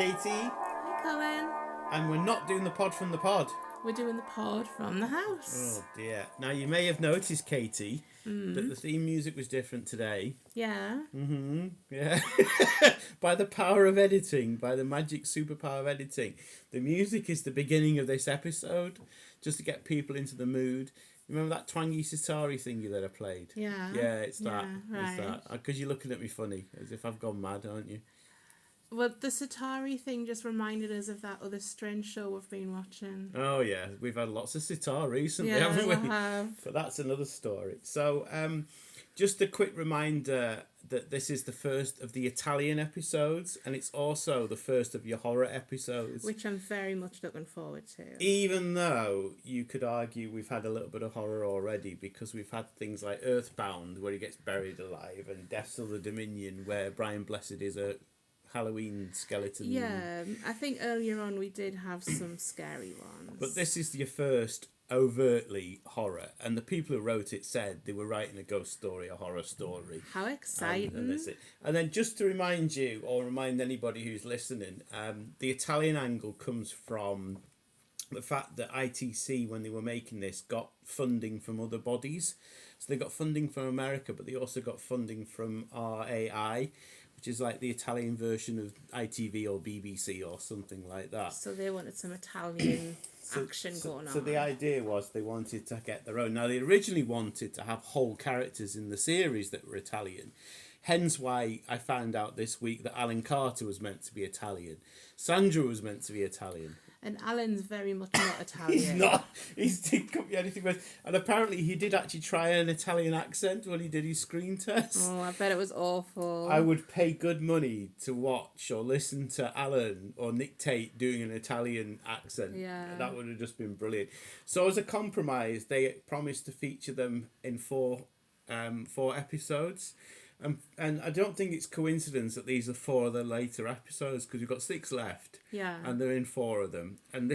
Katie. Hi, Colin. And we're not doing the pod from the pod. We're doing the pod from the house. Oh dear. Now you may have noticed, Katie, that the theme music was different today. Yeah. Yeah. By the power of editing, by the magic superpower of editing. The music is the beginning of this episode, just to get people into the mood. Remember that twangy sitari thingy that I played? Yeah. Yeah, it's that. Yeah, It's that. Because you're looking at me funny, as if I've gone mad, aren't you? Well, the sitari thing just reminded us of that other strange show we've been watching. Oh yeah, we've had lots of sitar recently, Yeah, haven't we? we have. But that's another story. So, just a quick reminder that this is the first of the Italian episodes, and it's also the first of your horror episodes. Which I'm very much looking forward to. Even though you could argue we've had a little bit of horror already, because we've had things like Earthbound, where he gets buried alive, and Deaths of the Dominion, where Brian Blessed is a Halloween skeleton. Yeah, I think earlier on we did have some scary ones. But this is your first overtly horror, and the people who wrote it said they were writing a ghost story, a horror story. How exciting. And that's it. And then just to remind you, or remind anybody who's listening, the Italian angle comes from the fact that ITC, when they were making this, got funding from other bodies. So they got funding from America, but they also got funding from RAI, which is like the Italian version of ITV or BBC or something like that. So they wanted some Italian action going on. So the idea was they wanted to get their own. Now, they originally wanted to have whole characters in the series that were Italian. Hence why I found out this week that Alan Carter was meant to be Italian. Sandra was meant to be Italian. And Alan's very much not Italian. He's not. He couldn't be anything worse. And apparently he did actually try an Italian accent when he did his screen test. Oh, I bet it was awful. I would pay good money to watch or listen to Alan or Nick Tate doing an Italian accent. Yeah. That would have just been brilliant. So as a compromise, they promised to feature them in four episodes. And I don't think it's coincidence that these are 4 of the later episodes, because we've got 6 left. Yeah. And they're in 4 of them. And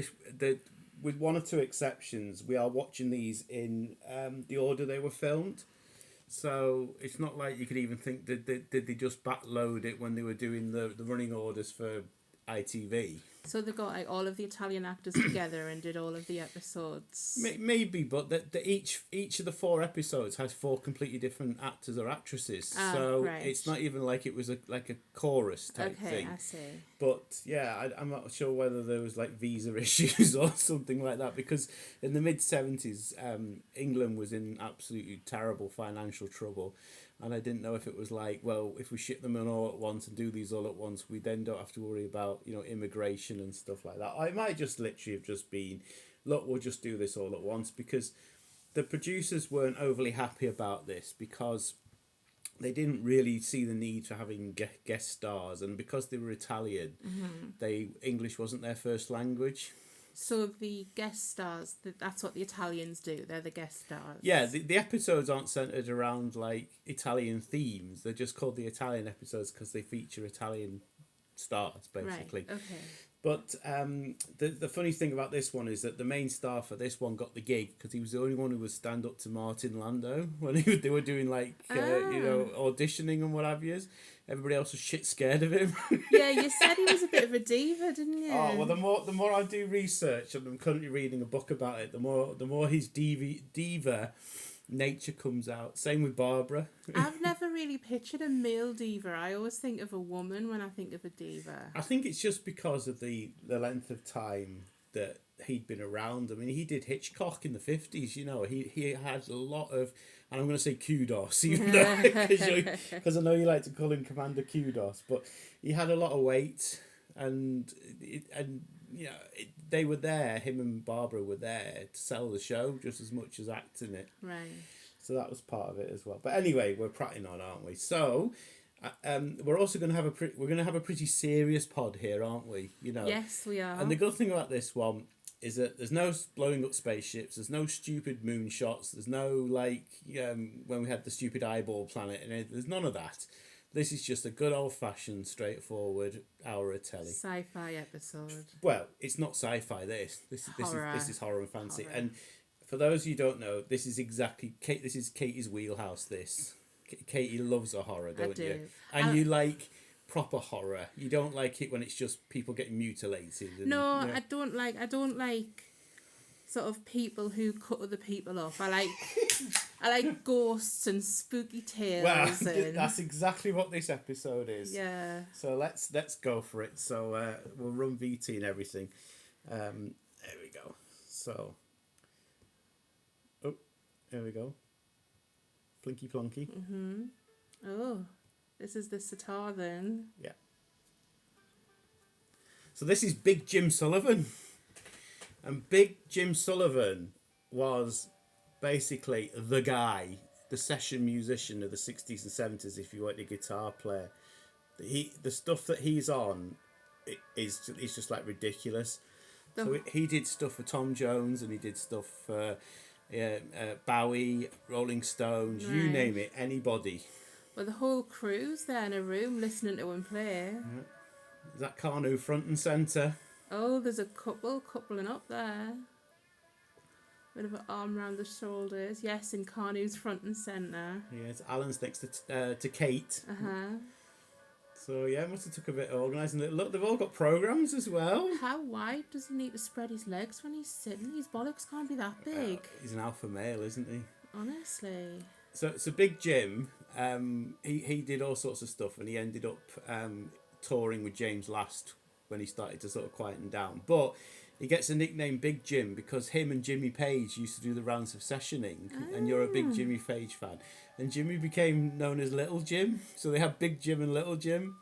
with 1 or 2 exceptions, we are watching these in the order they were filmed. So it's not like you could even think that did they just backload it when they were doing the running orders for ITV. So they got like all of the Italian actors together and did all of the episodes. Maybe, but each of the 4 episodes has 4 completely different actors or actresses. So right. it's not even like it was a chorus type thing. Okay, I see. But yeah, I'm not sure whether there was like visa issues or something like that, because in the mid-70s, England was in absolutely terrible financial trouble. And I didn't know if it was like, well, if we ship them in all at once and do these all at once, we then don't have to worry about, immigration and stuff like that. I might just literally have just been, look, we'll just do this all at once, because the producers weren't overly happy about this, because they didn't really see the need for having guest stars. And because they were Italian, English wasn't their first language. So the guest stars, that's what the Italians do. They're the guest stars. Yeah, the episodes aren't centered around like Italian themes. They're just called the Italian episodes because they feature Italian stars, basically. Right, okay. But the funny thing about this one is that the main star for this one got the gig because he was the only one who would stand up to Martin Landau when they were doing auditioning and what have you. Everybody else was shit scared of him. Yeah, you said he was a bit of a diva, didn't you? Oh well, the more I do research, and I'm currently reading a book about it, the more his diva nature comes out. Same with Barbara. I've never really pictured a male diva. I always think of a woman when I think of a diva. I think it's just because of the length of time that he'd been around. I mean, he did Hitchcock in the 50s, he had a lot of, and I'm going to say kudos, even though, because I know you like to call him Commander Kudos, but he had a lot of weight, and they were there, him and Barbara were there to sell the show just as much as acting it. Right. So that was part of it as well. But anyway, we're prattling on, aren't we? So we're also going to have a pretty serious pod here, aren't we? Yes, we are. And the good thing about this one is that there's no blowing up spaceships, there's no stupid moon shots, there's no when we had the stupid eyeball planet, and there's none of that. This is just a good old-fashioned, straightforward hour of telly. Sci-fi episode. Well, it's not sci-fi. This is horror and fancy. Horror. And for those who don't know, this is Katie's wheelhouse. This Katie loves a horror, don't you? And you like proper horror. You don't like it when it's just people getting mutilated. And, No, yeah. I don't like sort of people who cut other people up. I like ghosts and spooky tales. Well, and that's exactly what this episode is. yeah. So let's go for it. So we'll run VT and everything. There we go. So, there we go. Plinky plonky. Oh, this is the sitar then. Yeah. So this is Big Jim Sullivan. And Big Jim Sullivan was basically the guy, the session musician of the 60s and 70s, if you want a guitar player. The stuff that he's on is just like ridiculous. So he did stuff for Tom Jones, and he did stuff for Bowie, Rolling Stones, you name it, anybody. Well, the whole crew's there in a room listening to him play. Yeah. Is that Carnu front and centre? Oh, there's a couple coupling up there. Bit of an arm around the shoulders. Yes, in Carnu's front and centre. Yes, Alan's next to Kate. So yeah, must have took a bit of organising. Look, they've all got programmes as well. How wide does he need to spread his legs when he's sitting? His bollocks can't be that big. He's an alpha male, isn't he? Honestly. So Big Jim, he did all sorts of stuff, and he ended up touring with James Last when he started to sort of quieten down. But he gets a nickname Big Jim because him and Jimmy Page used to do the rounds of sessioning, and you're a big Jimmy Page fan. And Jimmy became known as Little Jim, so they have Big Jim and Little Jim.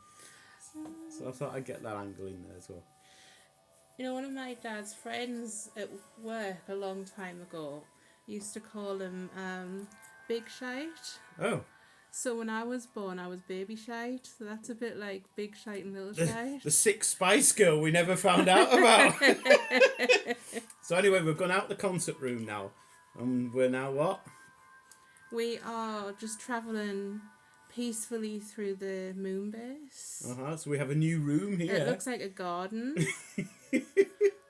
So I thought I'd get that angle in there as well. You know, one of my dad's friends at work a long time ago used to call him Big Shite. Oh. So when I was born, I was baby shite. So that's a bit like Big Shite and Little Shite. The sick Spice Girl we never found out about. So anyway, we've gone out the concert room now. And we're now what? We are just travelling peacefully through the moon base. So we have a new room here. It looks like a garden.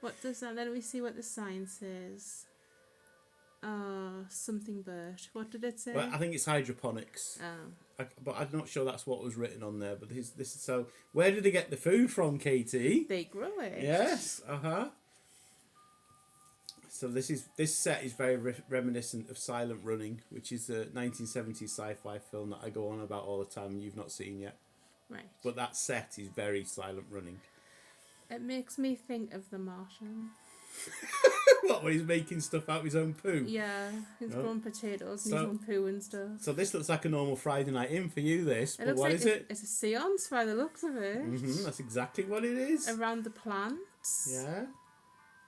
What does that? Let me see what the sign says. Something bird. What did it say? Well, I think it's hydroponics. Oh. But I'm not sure that's what was written on there. But this is so. Where did they get the food from, Katie? They grow it. Yes. So this set is very reminiscent of Silent Running, which is a 1970s sci-fi film that I go on about all the time and you've not seen yet. Right. But that set is very Silent Running. It makes me think of The Martian. What, when he's making stuff out of his own poo? Yeah, he's growing potatoes and his own poo and stuff. So this looks like a normal Friday night in for you, this. But what is it? It's a seance by the looks of it. That's exactly what it is. Around the plants. Yeah.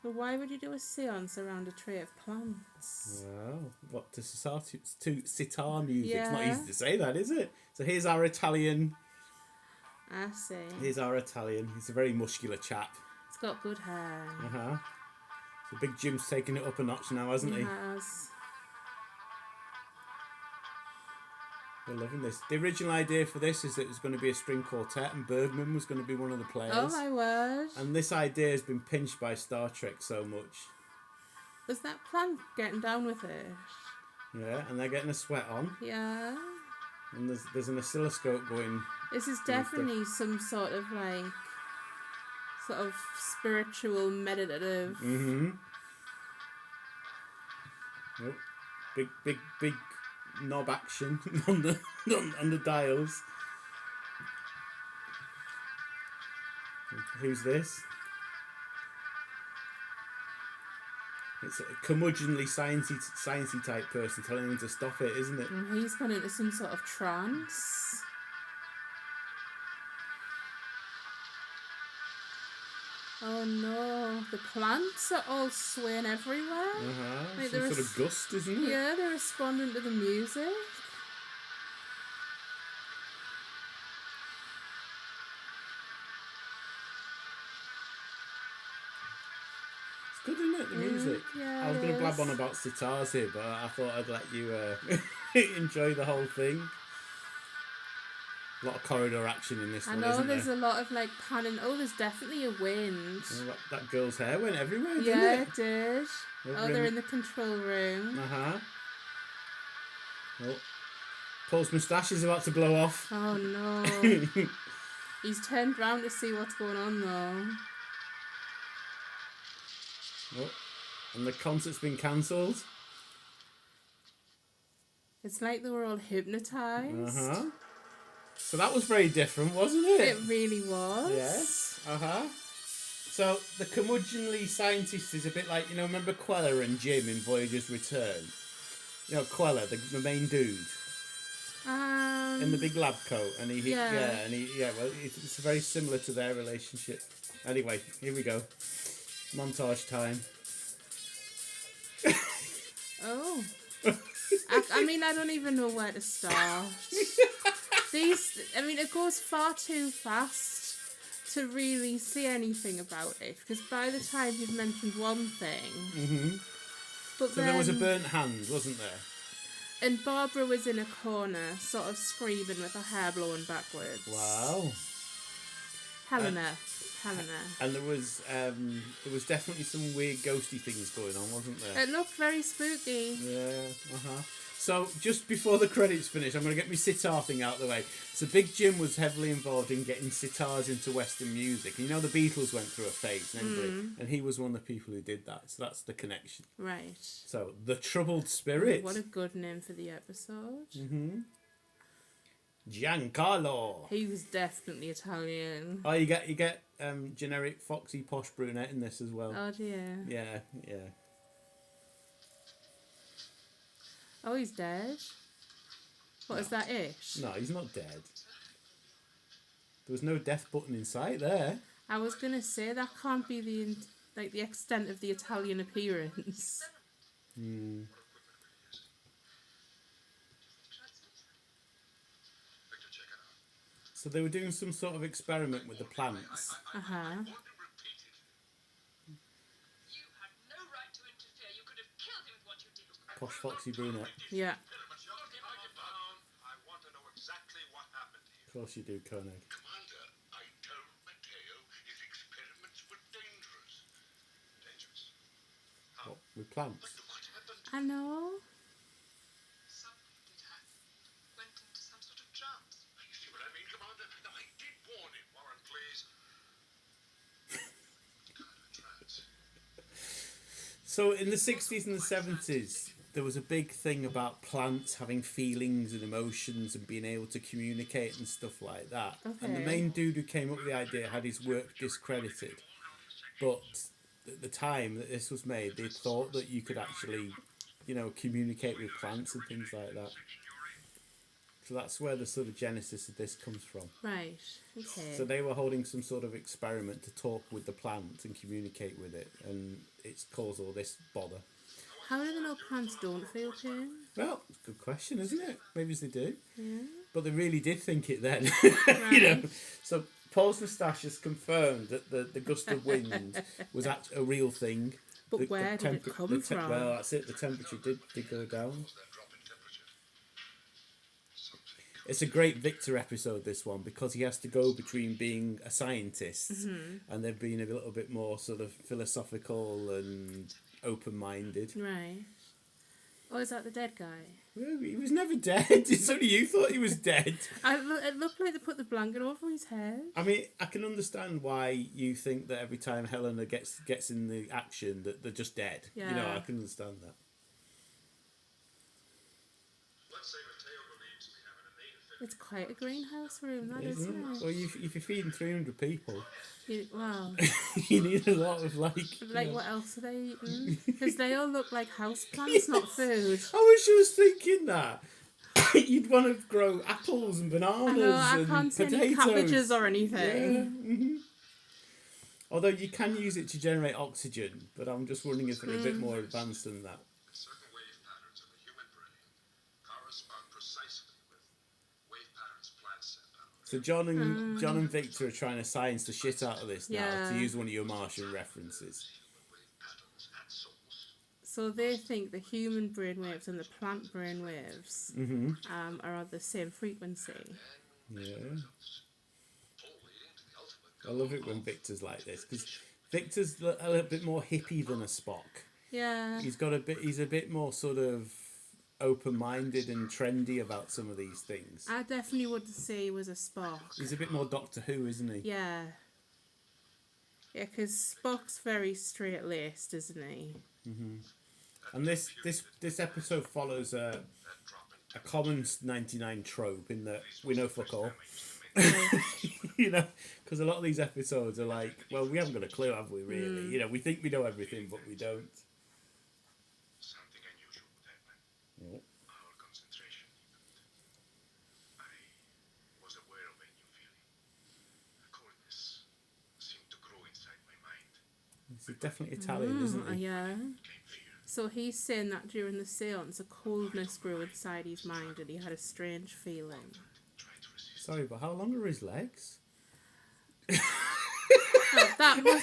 But why would you do a seance around a tray of plants? Well, what, to sitar music? Yeah. It's not easy to say that, is it? So here's our Italian. I see. He's a very muscular chap. He's got good hair. So Big Jim's taking it up a notch now, hasn't he? He has. We're loving this. The original idea for this is that it was going to be a string quartet and Bergman was going to be one of the players. Oh my word. And this idea has been pinched by Star Trek so much. Was that plant getting down with it? Yeah, and they're getting a sweat on. Yeah. And there's an oscilloscope going. This is definitely some sort of spiritual meditative. Oh, big knob action on the dials. Who's this? It's a curmudgeonly sciencey type person telling him to stop it, isn't it? And he's gone into some sort of trance. Oh no, the plants are all swaying everywhere. Like some sort of gust, isn't it? Yeah, they're responding to the music. It's good, isn't it, the music? Yeah, I was going to blab on about sitars here, but I thought I'd let you enjoy the whole thing. A lot of corridor action in this one, isn't there? I know there's a lot of panning. Oh, there's definitely a wind. Oh, that girl's hair went everywhere, didn't Yeah, it? it did. Oh, they're in the control room. Oh, Paul's moustache is about to blow off. Oh no. He's turned round to see what's going on though. Oh, and the concert's been cancelled. It's like they were all hypnotised. So that was very different, wasn't it? It really was. Yes. So the curmudgeonly scientist is a bit like, remember Quella and Jim in Voyager's Return? Quella, the main dude. In the big lab coat, and it's very similar to their relationship. Anyway, here we go. Montage time. Oh. I mean, I don't even know where to start. It goes far too fast to really say anything about it, because by the time you've mentioned one thing... But so there was a burnt hand, wasn't there? And Barbara was in a corner, sort of screaming with her hair blowing backwards. Wow. Helena. And there was definitely some weird ghosty things going on, wasn't there? It looked very spooky. Yeah, So just before the credits finish, I'm going to get my sitar thing out of the way. So Big Jim was heavily involved in getting sitars into Western music. And the Beatles went through a phase, and he was one of the people who did that. So that's the connection. Right. So The Troubled Spirit. What a good name for the episode. Giancarlo. He was definitely Italian. Oh, you get generic foxy posh brunette in this as well. Oh dear. Yeah. Oh, he's dead. What, is that it? No, he's not dead. There was no death button in sight there. I was gonna say that can't be the extent of the Italian appearance. So they were doing some sort of experiment with the plants. Posh foxy brunette. Yeah. Of course you do, Koenig. Commander, I told Matteo his experiments were dangerous. Dangerous? How? What, with plants? What happened? I know. Something did happen. Went into some sort of trance. You see what I mean, Commander? No, I did warn him. Warren, please. Trance. So in the 60s and the 70s, there was a big thing about plants having feelings and emotions and being able to communicate and stuff like that. Okay. And the main dude who came up with the idea had his work discredited. But at the time that this was made, they thought that you could actually, communicate with plants and things like that. So that's where the sort of genesis of this comes from. Right. Okay. So they were holding some sort of experiment to talk with the plant and communicate with it, and it's caused all this bother. How do they know plants don't feel pain? Well, it's a good question, isn't it? Maybe they do. Yeah. But they really did think it then. Right. So Paul's moustache has confirmed that the gust of wind was a real thing. But where did it come from? Well, that's it. The temperature did go down. It's a great Victor episode, this one, because he has to go between being a scientist and then being a little bit more sort of philosophical and open-minded. Right. Oh, is that the dead guy? Well, he was never dead. It's only you thought he was dead. It looked like they put the blanket over his head. I mean, I can understand why you think that every time Helena gets in the action that they're just dead. Yeah. I can understand that. Let's say Matteo believes we have an innate It's quite a greenhouse room, that Isn't isn't it? it? Well, if you're feeding 300 people, Wow. you need a lot of Like, what else are they eating? Because they all look like houseplants, not food. I wish I was thinking that. You'd want to grow apples and bananas I know, I and can't see any potatoes. cabbages or anything. Yeah. Although you can use it to generate oxygen, but I'm just wondering if they're a bit more advanced than that. certain wave patterns of the human brain correspond precisely with wave patterns plants send out. So John and Victor are trying to science the shit out of this now, Yeah. to use one of your Martian references. Wave patterns at source. So they think the human brainwaves and the plant brainwaves are on the same frequency. Yeah. All leading to the ultimate I love it when Victor's like this, because Victor's a little bit more hippie than a Spock. Yeah. He's a bit more sort of open-minded and trendy about some of these things. I definitely would say he was a Spock. He's a bit more Doctor Who, isn't he? Yeah. Yeah, because Spock's very straight-laced, isn't he? And this episode follows a common 99 trope in that we know fuck all. You know, because a lot of these episodes are like, well, we haven't got a clue, have we, really? You know, we think we know everything, but we don't. Something unusual would happen. Oh. Our concentration deepened. I was aware of a new feeling. A coldness seemed to grow inside my mind. He's definitely Italian, isn't he? Yeah. Came fear. So he's saying that during the seance, a coldness grew inside his mind and he had a strange feeling. Tried to resist. Sorry, but how long are his legs? Oh, that was...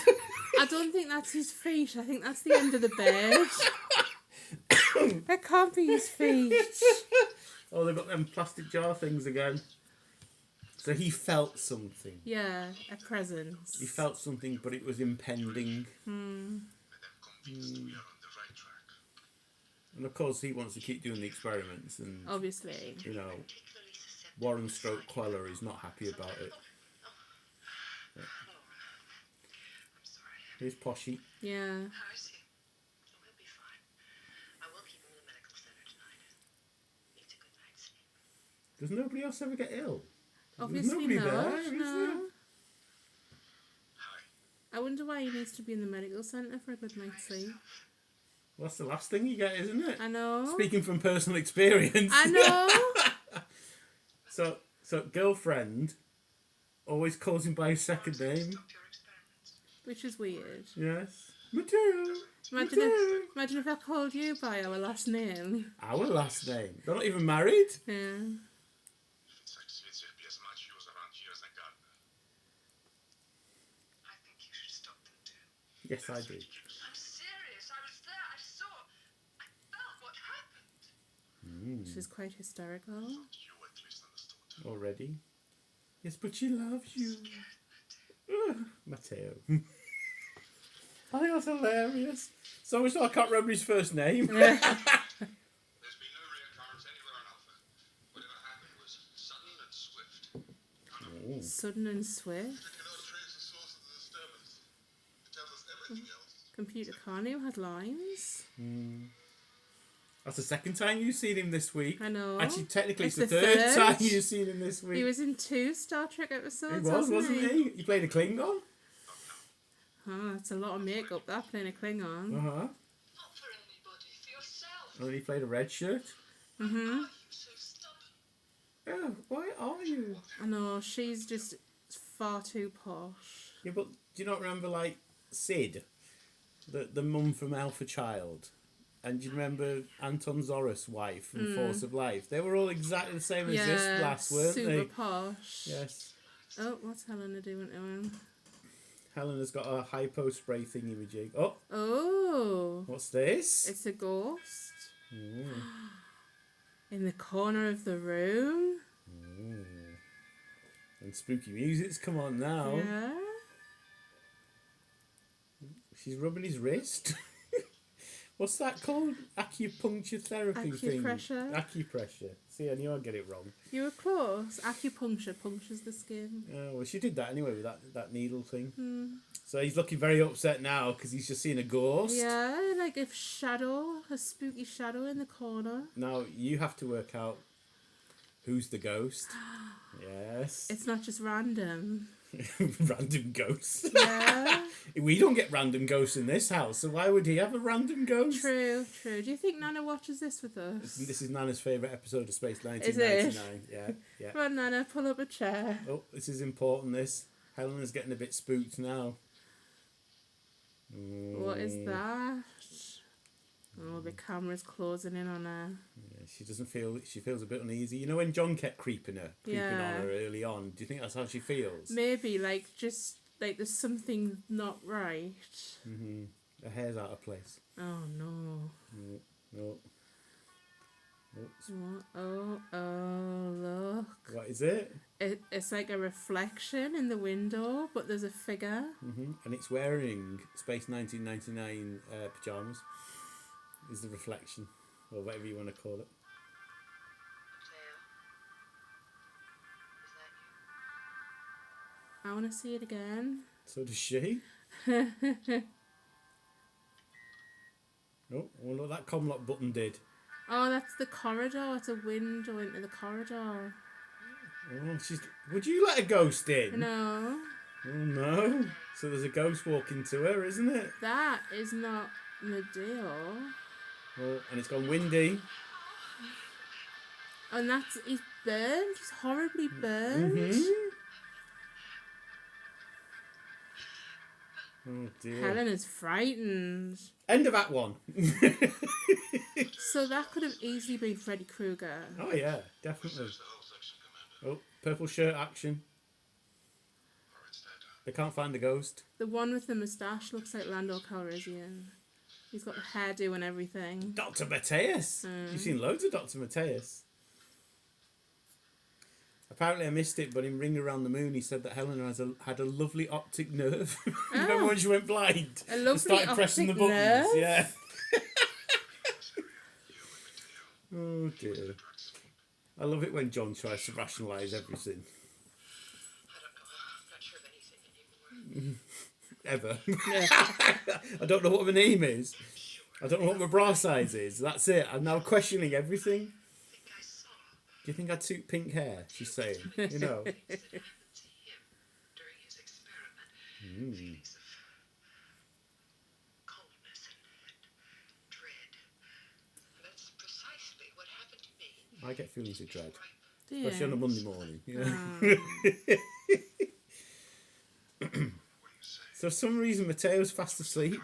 I don't think that's his feet. I think that's the end of the bed. That can't be his feet. Oh, they've got them plastic jar things again. So he felt something. Yeah, a presence. He felt something, but it was impending. And I'm convinced we are on the right track. And of course, he wants to keep doing the experiments. And, Obviously. you know, Warren Stroke Queller is not happy about it. I'm sorry. Here's Poshy. Yeah. How is he? Oh, he'll be fine. I will keep him in the medical center tonight. Needs a good night's sleep. Does nobody else ever get ill? Obviously nobody not. there, is No. Hi. I wonder why he needs to be in the medical centre for a good night's sleep. Well, that's the last thing you get, isn't it? I know. Speaking from personal experience. I know. So girlfriend always calls him by his second name. Stop your experiments. Which is weird. Yes. Mateo. Imagine if I called you by our last name. Our last name. They're not even married. Yeah. If it succeeds, there'll be as much use around here as a gardener. I think you should stop them too. Yes, I do. I'm serious. I was there. I saw. I felt what happened. She's quite hysterical. You at least understood. Already. Yes, but she loves you. Mateo. I think that's hilarious. So much so I can't remember his first name. There's been no reoccurrence anywhere on Alpha. Whatever happened was sudden and swift. Sudden and swift. We cannot trace the source of the disturbance. It tells us everything else. Computer Carney had lines. That's the second time you've seen him this week. I know. Actually, technically, it's It's the the third third. time you've seen him this week. He was in 2 Star Trek He episodes, was, wasn't wasn't he? He played a Klingon. Oh, that's a lot of makeup, that, playing a Klingon. Uh-huh. Not for anybody, for yourself. And then he played a red shirt. Mm-hmm. Why are you so stubborn? Oh, why are you? I know, she's just far too posh. Yeah, but do you not remember, like, Sid? The mum from Alpha Child? And do you remember Anton Zorus' wife from Force of Life? They were all exactly the same as this lass, weren't super they? posh. Yes. Oh, what's Helena doing to him? Helena's got a hypo spray thingy majig. Oh, Oh, what's this? it's a ghost. Ooh. In the corner of the room. Ooh. And spooky music's come on now. Yeah. She's rubbing his wrist. What's that called? Acupuncture therapy thing. Acupressure. Acupressure. See, I knew I'd get it wrong. You were close. Acupuncture punctures the skin. Well, she did that anyway with that needle thing. So he's looking very upset now because he's just seen a ghost. Yeah, like a shadow, a spooky shadow in the corner. Now you have to work out who's the ghost. Yes. It's not just random. Random ghosts. Yeah. We don't get random ghosts in this house, so why would he have a random ghost? True. Do you think Nana watches this with us? This is Nana's favourite episode of Space Is it? 1999. Yeah. Come on, Nana, pull up a chair. Oh, this is important, this. Helena's getting a bit spooked now. What is that? Oh, the camera's closing in on her. Yeah, she feels a bit uneasy. You know when John kept creeping on her early on, do you think that's how she feels? Maybe, just there's something not right. Her hair's out of place. Oh, no. No. Oops. What? Oh, look. What is it? It's like a reflection in the window, but there's a figure. And it's wearing Space 1999 pyjamas. Is the reflection, or whatever you want to call it. I want to see it again. So does she. Oh, I wonder what that com lock button did. Oh, that's the corridor. It's a window into the corridor. Oh, would you let a ghost in? No, Oh no. So there's a ghost walking to her, isn't it? that is not Medea. Oh, and it's gone windy. And he's burned. He's horribly burned. Mm-hmm. Oh dear. Helen is frightened. End of Act 1. So that could have easily been Freddy Krueger. Oh yeah, definitely. Search the whole section, Commander. Oh, purple shirt action. Or it's dead. They can't find the ghost. The one with the moustache looks like Lando Calrissian. He's got the hairdo and everything. Dr. Mateus. You've seen loads of Dr. Mateus. Apparently I missed it, but in Ring Around the Moon he said that Helena had a lovely optic nerve. Remember when she went blind? A lovely and started pressing the optic buttons? nerve? Yeah. Oh dear. I love it when John tries to rationalise everything. I don't know. I'm not sure of anything anymore. Ever. I don't know what my name is. I don't know what my bra size is. That's it. I'm now questioning everything. I think I saw Do you think I'd suit pink hair? She's saying. You know. it happened to him during his experiment. Feelings of coldness and dread. That's precisely what happened to me. I get feelings of dread. Do you? Especially on a Monday morning. You know? What do you say? So for some reason Mateo's fast asleep.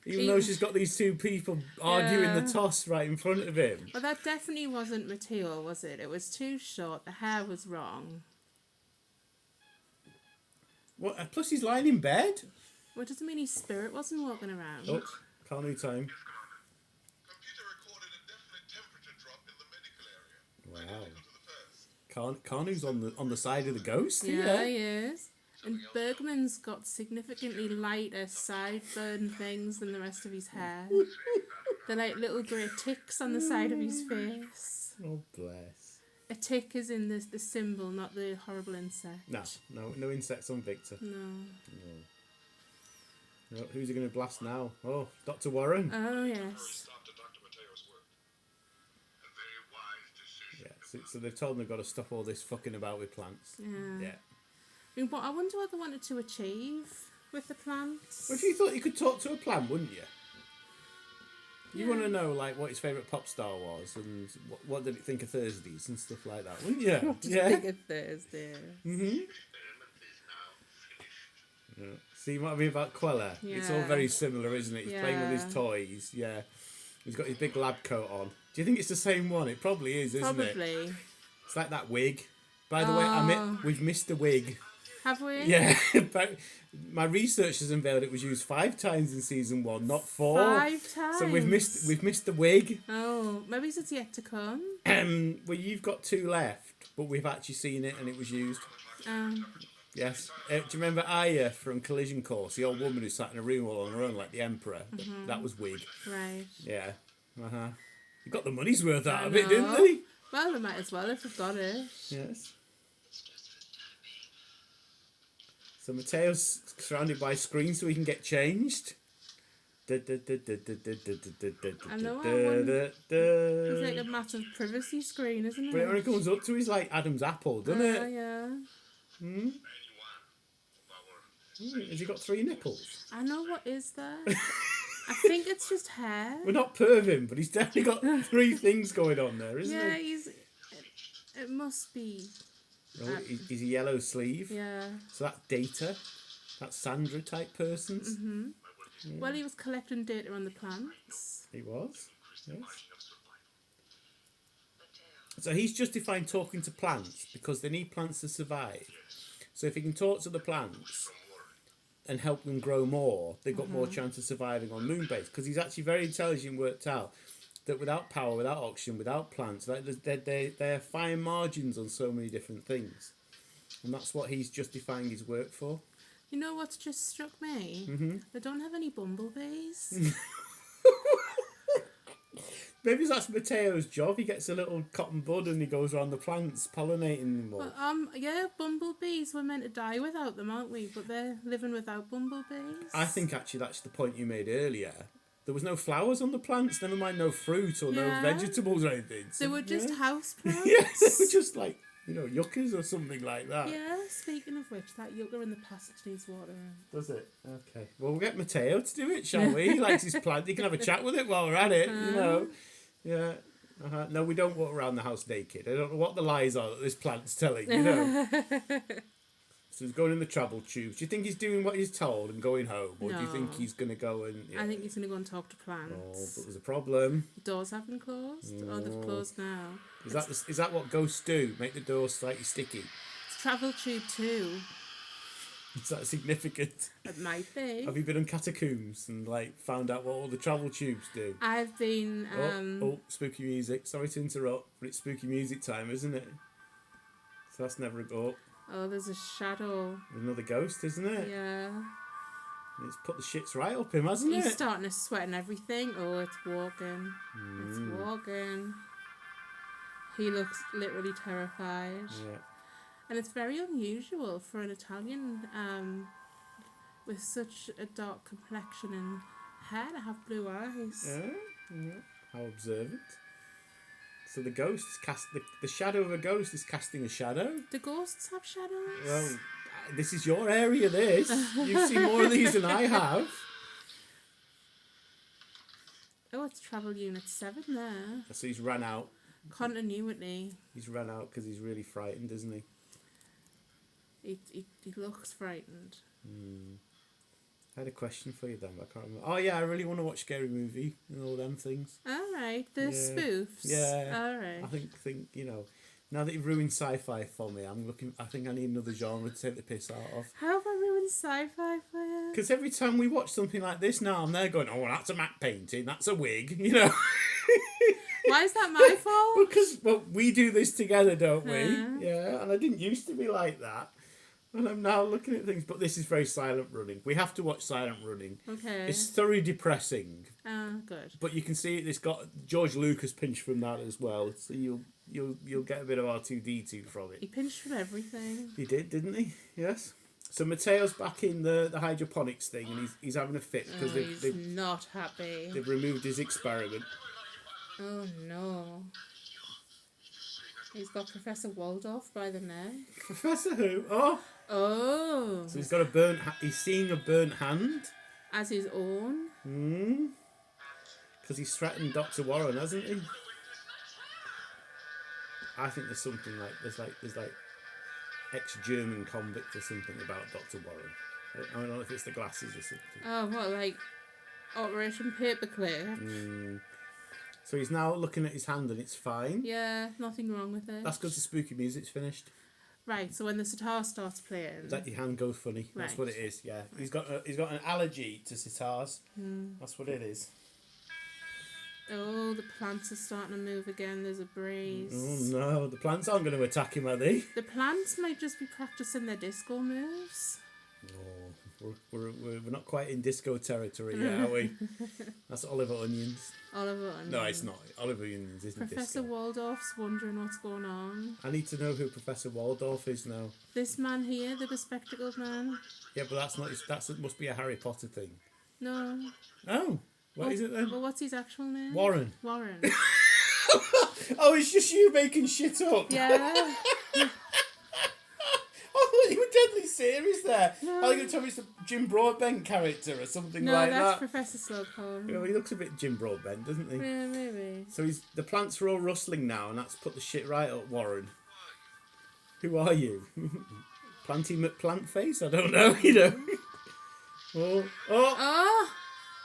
Even though she's got these two people arguing the Yeah. toss right in front of him. Well, that definitely wasn't Mateo, was it? It was too short. The hair was wrong. What? Plus he's lying in bed. Well, it doesn't mean his spirit wasn't walking around. Oh, Carnu time. Computer recorded a definite temperature drop in the medical area. Wow. Identical to the first. Carnu's on the side of the ghost Yeah, here. he is. And Bergman's got significantly lighter sideburn things than the rest of his hair. They're like little grey ticks on the side of his face. Oh bless. A tick is in the symbol, not the horrible insect. No insects on Victor. No. No, who's he going to blast now? Oh, Dr. Warren. Oh, yes. Stopped to Dr. Mateo's work. A very wise decision. Yeah, so they've told him they've got to stop all this fucking about with plants. Yeah. Yeah. I mean, I wonder what they wanted to achieve with the plants. Well, if you thought you could talk to a plant, wouldn't you? You Yeah. want to know like what his favourite pop star was and what did it think of Thursdays and stuff like that, wouldn't you? Yeah. Think of Thursday. Mm-hmm. Experiment is now finished. Yeah. See what I mean about Queller? It's all Yeah. very similar, isn't it? He's playing with his Yeah. toys. Yeah. He's got his big lab coat on. Do you think it's the same one? It probably is, isn't it? Probably. It's like that wig. By the way, Oh. we've missed the wig. Have we? Yeah, but my research has unveiled it was used 5 times in season 1, not 4. 5 times. So we've missed the wig. Oh, maybe it's yet to come. Well, you've got 2 left, but we've actually seen it and it was used. Yes. Do you remember Aya from Collision Course, the old woman who sat in a room all on her own like the Emperor? That was wig. Right. Yeah. You got the money's worth out I of it, didn't know. they? Well, they might as well if they've got it. Yes. So Mateo's surrounded by screens so he can get changed. I know, It's like a massive privacy screen, isn't it? But it only comes up to his like Adam's apple, doesn't it? Yeah. Has he got 3 nipples? I know, what is there? I think it's just hair. We're not perving, but he's definitely got 3 things going on there, isn't Yeah, he? it must be. Oh, he's a yellow sleeve. Yeah. So that's Data. That's Sandra type persons. Well, he was collecting data on the plants. He was. Yes. So he's justifying talking to plants because they need plants to survive. So if he can talk to the plants and help them grow more, they've got more chance of surviving on moon base. Because he's actually very intelligent and worked out that without power, without oxygen, without plants, there are fine margins on so many different things. And that's what he's justifying his work for. You know what's just struck me? They don't have any bumblebees. Maybe that's Mateo's job. He gets a little cotton bud and he goes around the plants pollinating them all. Well, yeah, bumblebees. We're meant to die without them, aren't we? But they're living without bumblebees. I think actually that's the point you made earlier. There was no flowers on the plants, never mind no fruit or no Yeah. vegetables or anything. They were just houseplants. Yeah, they were just like, yuccas or something like that. Yeah, speaking of which, that yucca in the passage needs watering. Does it? Okay. Well, we'll get Mateo to do it, shall we? He likes his plant. He can have a chat with it while we're at it, Yeah. No, we don't walk around the house naked. I don't know what the lies are that this plant's telling, So he's going in the travel tubes. Do you think he's doing what he's told and going home? Or do you think he's going to go and... I think he's going to go and talk to plants. Oh, but there's a problem. The doors haven't closed? Oh, they've closed now. Is that what ghosts do? Make the doors slightly sticky? It's travel tube 2. Is that significant? It might be. Have you been on catacombs and found out what all the travel tubes do? I've been... spooky music. Sorry to interrupt, but it's spooky music time, isn't it? So that's never a go. Oh, there's a shadow. Another ghost, isn't it? Yeah. It's put the shits right up him, hasn't it? He's starting to sweat and everything. Oh, it's walking. It's walking. He looks literally terrified. Yeah. And it's very unusual for an Italian with such a dark complexion and hair to have blue eyes. Yeah. How observant. So the ghost is the shadow of a ghost is casting a shadow. Do ghosts have shadows? Well, this is your area, this. You've seen more of these than I have. Oh, it's travel unit 7 there. So he's run out. Continuity. He's run out because he's really frightened, isn't he? He looks frightened. I had a question for you then, but I can't remember. Oh yeah, I really want to watch Scary Movie and all them things. Alright, the spoofs. Yeah. Alright. I think now that you've ruined sci-fi for me, I think I need another genre to take the piss out of. How have I ruined sci-fi for you? Because every time we watch something like this now, I'm there going, oh, that's a matte painting, that's a wig, Why is that my fault? Because we do this together, don't we? Yeah, and I didn't used to be like that. And I'm now looking at things, but this is very Silent Running. We have to watch Silent Running. Okay. It's thoroughly depressing. Good. But you can see it's got George Lucas pinched from that as well, so you'll get a bit of R2D2 from it. He pinched from everything. He did, didn't he? Yes. So Mateo's back in the hydroponics thing, and he's having a fit because he's not happy. They've removed his experiment. Oh no. He's got Professor Waldorf by the neck. Professor who? Oh. So he's got he's seeing a burnt hand. As his own. Because he's threatened Dr. Warren, hasn't he? I think there's something there's ex-German convict or something about Dr. Warren. I don't know if it's the glasses or something. Oh, what, like Operation Paperclip? So he's now looking at his hand and it's fine. Yeah, nothing wrong with it. That's because the spooky music's finished. Right, so when the sitar starts playing... That your hand goes funny. Right. That's what it is, yeah. He's got an allergy to sitars. That's what it is. Oh, the plants are starting to move again. There's a breeze. Oh no, the plants aren't going to attack him, are they? The plants might just be practicing their disco moves. Oh, we're not quite in disco territory yet, are we? That's Oliver Onions. Oliver Onions. No, it's not. Oliver Onions isn't Professor disco. Waldorf's wondering what's going on. I need to know who Professor Waldorf is now. This man here, the bespectacled man. Yeah, but that must be a Harry Potter thing. No. Oh, what is it then? Well, what's his actual name? Warren. Warren. Oh, it's just you making shit up. Yeah. I thought you were deadly serious there. No. I think you're telling me it's a Jim Broadbent character or something No, like that. No, that's Professor Slocum. You know, he looks a bit Jim Broadbent, doesn't he? Yeah, maybe. So the plants are all rustling now, and that's put the shit right up Warren. Who are you? Planty McPlant face? I don't know,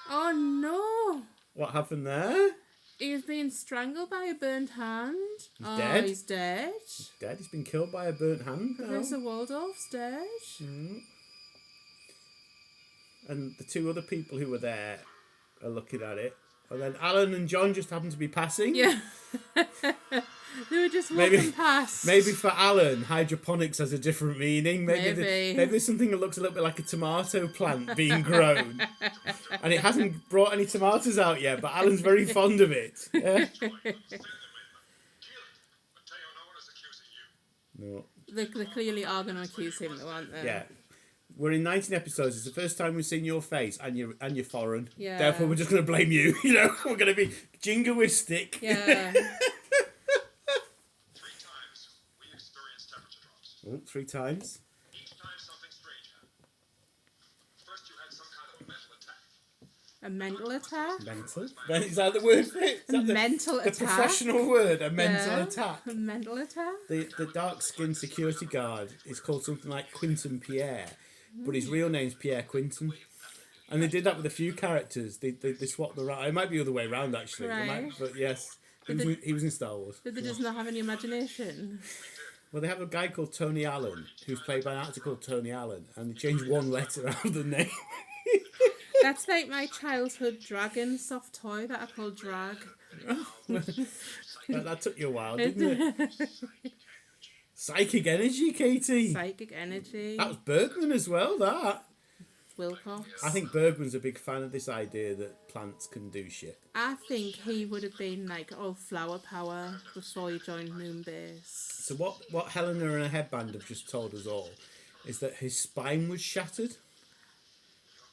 Oh no! What happened there? He's being strangled by a burnt hand. He's dead? He's dead. He's dead. He's been killed by a burnt hand. Professor Waldorf's dead. And the two other people who were there are looking at it. And then Alan and John just happen to be passing. Yeah. They were just walking past. Maybe for Alan, hydroponics has a different meaning. Maybe Maybe. there's something that looks a little bit like a tomato plant being grown. And it hasn't brought any tomatoes out yet, but Alan's very fond of it. Yeah? Send them in. Kill it. Mateo, no one is accusing you. No. They clearly are going to accuse him, though, aren't they? Yeah. We're in 19 episodes. It's the first time we've seen your face, and you're foreign. Yeah. Therefore, we're just going to blame you. You know, we're going to be jingoistic. Yeah. 3 times we experienced temperature drops. Oh, 3 times. Each time something strange happened. First you had some kind of a mental attack. A mental attack? Mental. Is that the word for it? Is that Mental the attack? professional word? A mental Yeah. attack. A mental attack? The dark-skinned security guard is called something like Quinton Pierre, but his real name's Pierre Quinton. And they did that with a few characters. They swapped the right. It might be the other way around actually. It might, Right. but yes, Did he was in Star Wars. Did they just not have any imagination? Well, they have a guy called Tony Allen who's played by an actor called Tony Allen, and they changed one letter out of the name. That's like my childhood dragon soft toy that I call Drag. that took you a while, didn't it? Psychic energy, Katie. Psychic energy. That was Bergman as well. That. Wilcox. I think Bergman's a big fan of this idea that plants can do shit. I think he would have been like, oh, flower power before he joined Moonbase. So what Helena and her headband have just told us all is that his spine was shattered.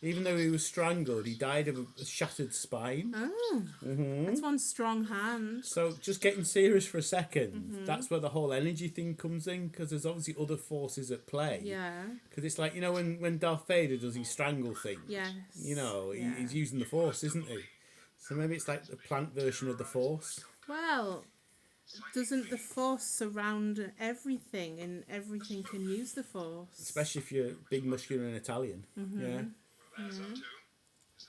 Even though he was strangled, he died of a shattered spine. Oh, that's one strong hand. So just getting serious for a second, that's where the whole energy thing comes in, because there's obviously other forces at play. Yeah. Because it's like, you know, when Darth Vader does his strangle thing, Yes. you know, Yeah. he's using the force, isn't he? So maybe it's like the plant version of the force. Well, doesn't the force surround everything, and everything can use the force? Especially if you're big, muscular and Italian. Yeah. Basil 2 is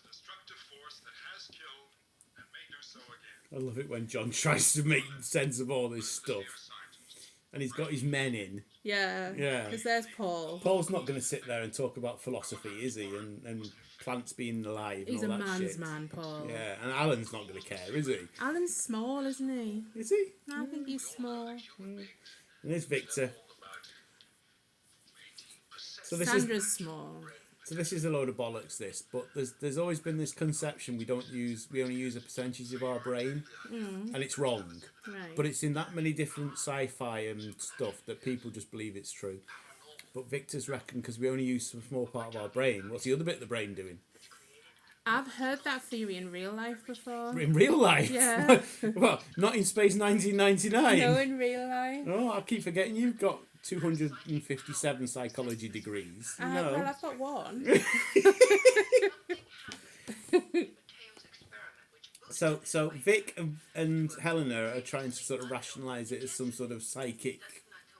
a destructive force that has killed and may do so again. I love it when John tries to make sense of all this stuff. Scientist. And he's got his men in. Yeah. Yeah. Because there's Paul. Paul's not going to sit there and talk about philosophy, is he? And plants being alive and He's a all that man's shit. man, Paul. Yeah, and Alan's not going to care, is he? Alan's small, isn't he? Is he? No, I think he's small. And there's Victor. So this Sandra's small. is a load of bollocks. This, but there's always been this conception we only use a percentage of our brain, and it's wrong. Right. But it's in that many different sci-fi and stuff that people just believe it's true. But Victor's reckon because we only use a small part of our brain. What's the other bit of the brain doing? I've heard that theory in real life before. In real life? Yeah. Well, not in Space 1999. No, in real life. Oh, I keep forgetting you've got 257 psychology degrees. No. Well, I've got one. So Vic and Helena are trying to sort of rationalise it as some sort of psychic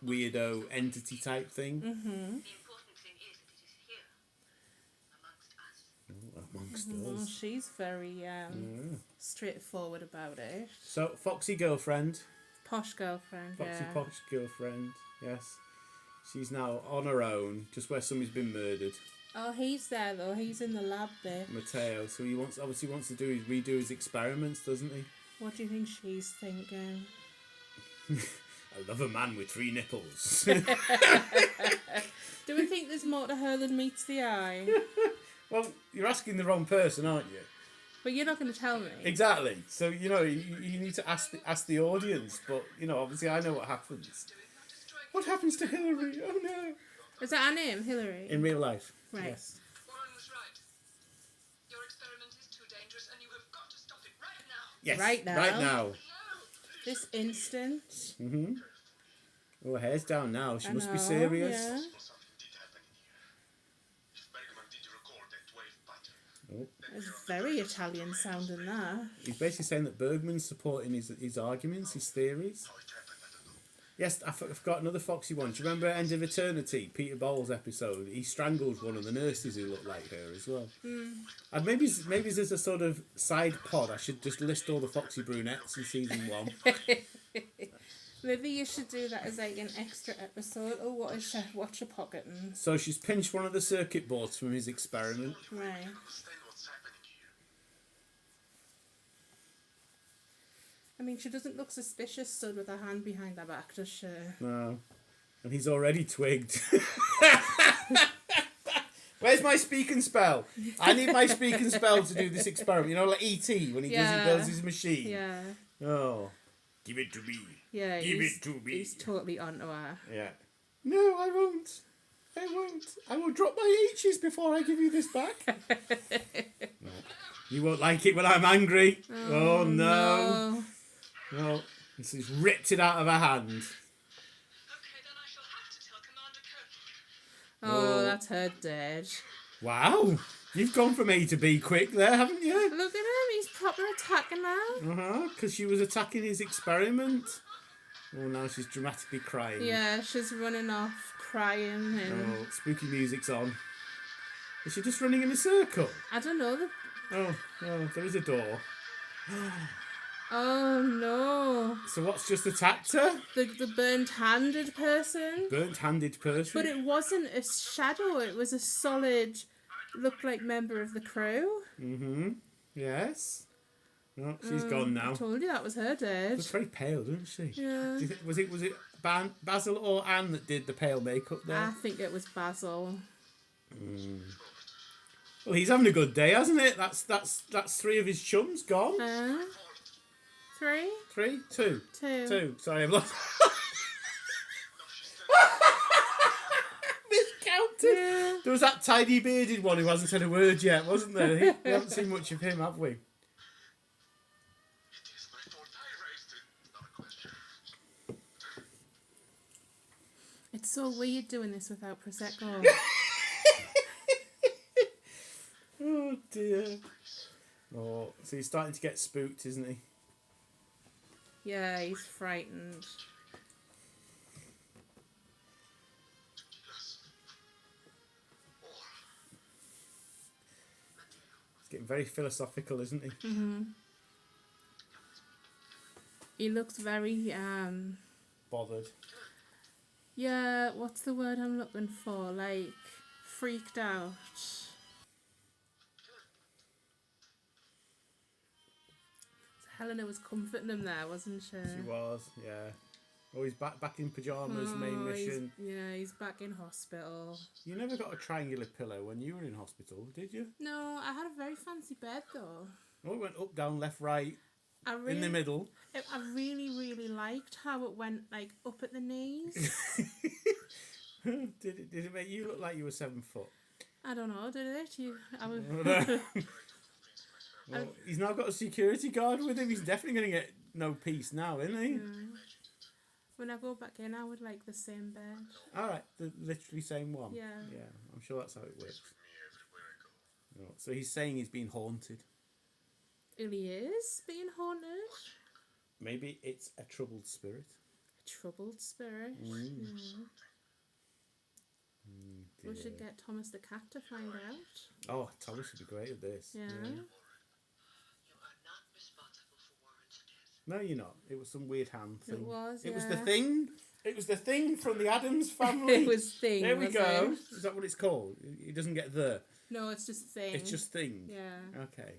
weirdo entity type thing. Mm-hmm. The important thing is that it is here, amongst us. Amongst Oh, us. she's very straightforward about it. So foxy girlfriend, Posh girlfriend, foxy yeah. posh girlfriend, yes. She's now on her own, just where somebody's been murdered. Oh, he's there though. He's in the lab bit. Mateo. So he obviously wants to redo his experiments, doesn't he? What do you think she's thinking? I love a man with 3 nipples. Do we think there's more to her than meets the eye? Well, you're asking the wrong person, aren't you? But you're not going to tell me. Exactly. So you know you need to ask the audience. But you know, obviously, I know what happens. What happens to Hillary? Oh no! Is that her name, Hillary? In real life, Right. yes. Warren was right. Your experiment is too dangerous and you have got to stop it right now. Yes. Right now. Right now. No! This instant. Mhm. Oh, her hair's down now. She I must be know, serious. yeah. Something did happen in here. If Bergman did record that wave pattern, Oh. It's very Italian sounding that. He's basically saying that Bergman's supporting his arguments, his theories. how it happened, I don't know. Yes, I forgot another foxy one. Do you remember End of Eternity, Peter Bowles' episode? He strangled one of the nurses who looked like her as well. And maybe there's a sort of side pod. I should just list all the foxy brunettes in season 1. Maybe you should do that as like an extra episode. Oh, what is Chef Watcher pocketing? So she's pinched one of the circuit boards from his experiment. Right. Understand what's happening here. mean, she doesn't look suspicious stood with her hand behind her back, does she? No. And he's already twigged. Where's my speak and spell? I need my speak and spell to do this experiment. You know, like E.T. when he builds his machine. Yeah. Oh. Give it to me. Yeah. Give it to me. He's totally onto her. Yeah. No, I won't. I won't. I will drop my H's before I give you this back. No. You won't like it when I'm angry. Oh, no. No. He's ripped it out of her hand. Okay, then I shall have to tell Commander Colin. Oh, that's her dead. Wow. You've gone from A to B quick there, haven't you? Look at him, he's proper attacking her. Uh-huh, because she was attacking his experiment. Oh, now she's dramatically crying. Yeah, she's running off, crying, and... Oh, spooky music's on. Is she just running in a circle? I don't know. Oh, there is a door. Oh, no. So what's just attacked her? The burnt-handed person. Burnt-handed person? But it wasn't a shadow, it was a solid, looked like member of the crew. Mm-hmm. Yes. No, she's gone now. I told you that was her dead. Looks very pale, doesn't she? Yeah. Do you think, was it Basil or Anne that did the pale makeup there? I think it was Basil. Well, he's having a good day, hasn't it? That's 3 of his chums gone. 3? 3? 2? 2. 2. Sorry, I've lost. Miscounted. Yeah. There was that tiny bearded one who hasn't said a word yet, wasn't there? We haven't seen much of him, have we? It is my fault. I raised it. Not a question. It's so weird doing this without Prosecco. Oh dear. Oh, so he's starting to get spooked, isn't he? Yeah, he's frightened. He's getting very philosophical, isn't he? Mm-hmm. He looks very, Bothered. yeah, what's the word I'm looking for? Like, freaked out. Helena was comforting him there, wasn't she? She was, yeah. Oh, he's back in pyjamas, main mission. He's back in hospital. You never got a triangular pillow when you were in hospital, did you? No, I had a very fancy bed though. Oh, it went up, down, left, right, in the middle. I really, really liked how it went like up at the knees. Did it make you look like you were 7 foot? I don't know, did it? Well, he's now got a security guard with him. He's definitely going to get no peace now, isn't he? When I go back in, I would like the same bed. All right, the literally same one. Yeah. Yeah, I'm sure that's how it works. Oh, so he's saying he's being haunted. He is being haunted. Maybe it's a troubled spirit. A troubled spirit. Yeah. We should get Thomas the cat to find out. Oh, Thomas would be great at this. Yeah. You are not responsible for Warren's death. No, you're not. It was some weird hand thing. It was, It was the yeah. thing. It was the thing from the Addams Family. It was Thing. There we was go. it? Is that what it's called? It doesn't get the. No, it's just Thing. It's just thing. Yeah. Okay.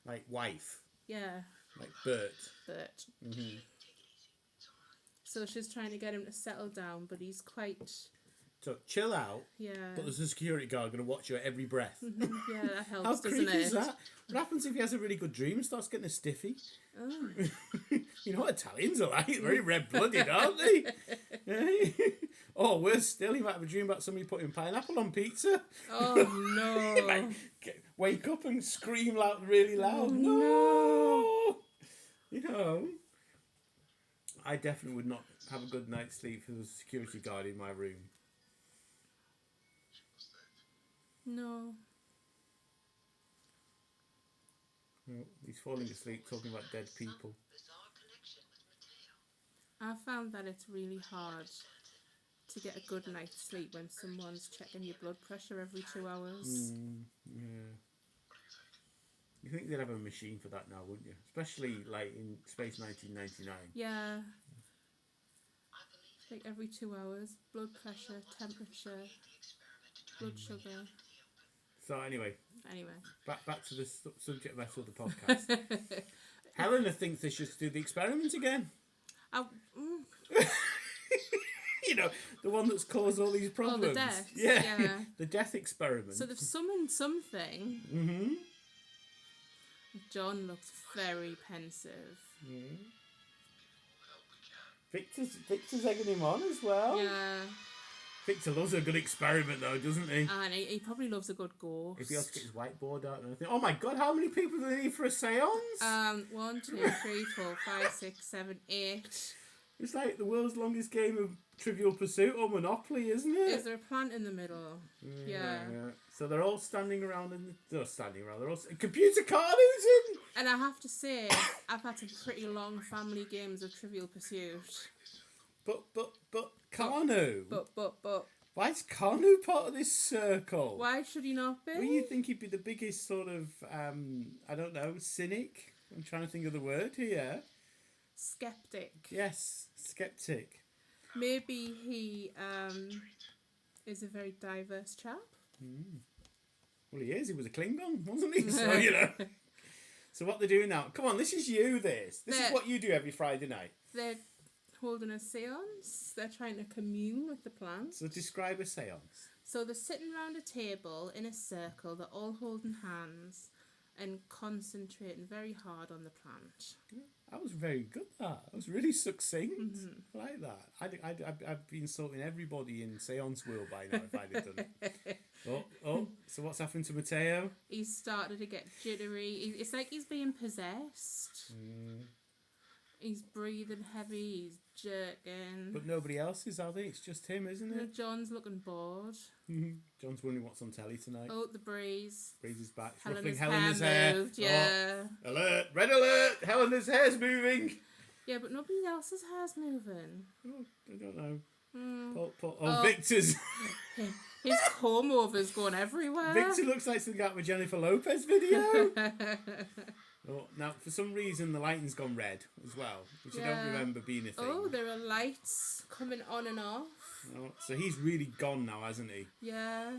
Like wife. Yeah. Like Bert. But Mm-hmm. so she's trying to get him to settle down, but he's quite. So chill out. Yeah. But there's a security guard going to watch you at every breath. Yeah, that helps, How doesn't creepy it? is that? What happens if he has a really good dream and starts getting a stiffy? Oh. You know what Italians are like? Very red-blooded, aren't they? Or worse still, he might have a dream about somebody putting pineapple on pizza. Oh no. Like, wake up and scream really loud. Oh, No! You know, I definitely would not have a good night's sleep if there was a security guard in my room. No. Oh, he's falling asleep talking about dead people. Bizarre connection with Mateo. I found that it's really hard to get a good night's sleep when someone's checking your blood pressure every 2 hours. Yeah. You think they'd have a machine for that now, wouldn't you? Especially like in Space 1999. Yeah. Like every 2 hours, blood pressure, temperature, blood sugar. So anyway, Anyway. back to the subject matter of the podcast. Helena thinks they should do the experiment again. I, You know, the one that's caused all these problems. deaths, Yeah. yeah. The death experiment. So they've summoned something. Mm-hmm. John looks very pensive. Victor's egging him on as well. Yeah. Victor loves a good experiment though, doesn't he? And he probably loves a good ghost. If he has to get his whiteboard out and everything. Oh my god, how many people do they need for a seance? 1, 2, 3, 4, 5, 6, 7, 8. It's like the world's longest game of Trivial Pursuit or Monopoly, isn't it? Is there a plant in the middle? Yeah. So they're all standing around they're all computer cartoons in. And I have to say, I've had some pretty long family games of Trivial Pursuit. But Carnu. But. Why is Carnu part of this circle? Why should he not be? Well, you think he'd be the biggest sort of I don't know, cynic? I'm trying to think of the word here. Skeptic. Yes, skeptic. Maybe he is a very diverse chap. Well, he is. He was a Klingon, wasn't he? So, you know. So what they're doing now? Come on, this is you, this. This is what you do every Friday night. They're holding a seance. They're trying to commune with the plants. So describe a seance. So they're sitting around a table in a circle. They're all holding hands and concentrating very hard on the plant. That was very good, that. That was really succinct. I like that. I've been sorting everybody in seance world by now if I'd have done it. Oh, so what's happened to Matteo? He's started to get jittery. It's like he's being possessed. He's breathing heavy, he's jerking. But nobody else is, are they? It's just him, isn't it? John's looking bored. John's wondering what's on telly tonight. Oh, the breeze. Breeze is back. Helena's Helena's hair hair. moved, yeah. Oh, alert! Red alert! Helena's hair's moving. Yeah, but nobody else's hair's moving. Oh, I don't know. Victor's. His comb over's going everywhere. Victor looks like something out of a Jennifer Lopez video. Now, for some reason, the lighting's gone red as well, which I don't remember being a thing. Oh, there are lights coming on and off. Oh, so he's really gone now, hasn't he? Yeah.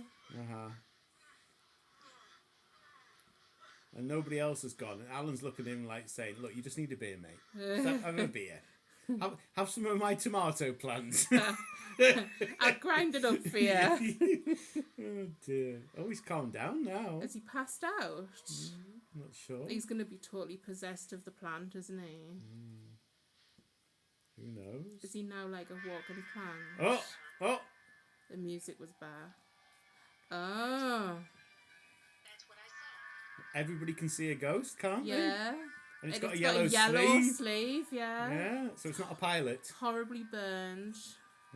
And nobody else has gone. And Alan's looking at him like saying, "Look, you just need a beer, mate. Have a beer. Have some of my tomato plants." I grinded up for you. Oh dear. Oh, he's calmed down now. Has he passed out? I'm not sure. He's going to be totally possessed of the plant, isn't he? Who knows? Is he now like a walking plant? Oh! The music was back. Oh. That's what I saw. Everybody can see a ghost, can't they? Yeah. And it's And got a yellow sleeve. Yeah. Yeah, so it's not a pilot. It's horribly burned.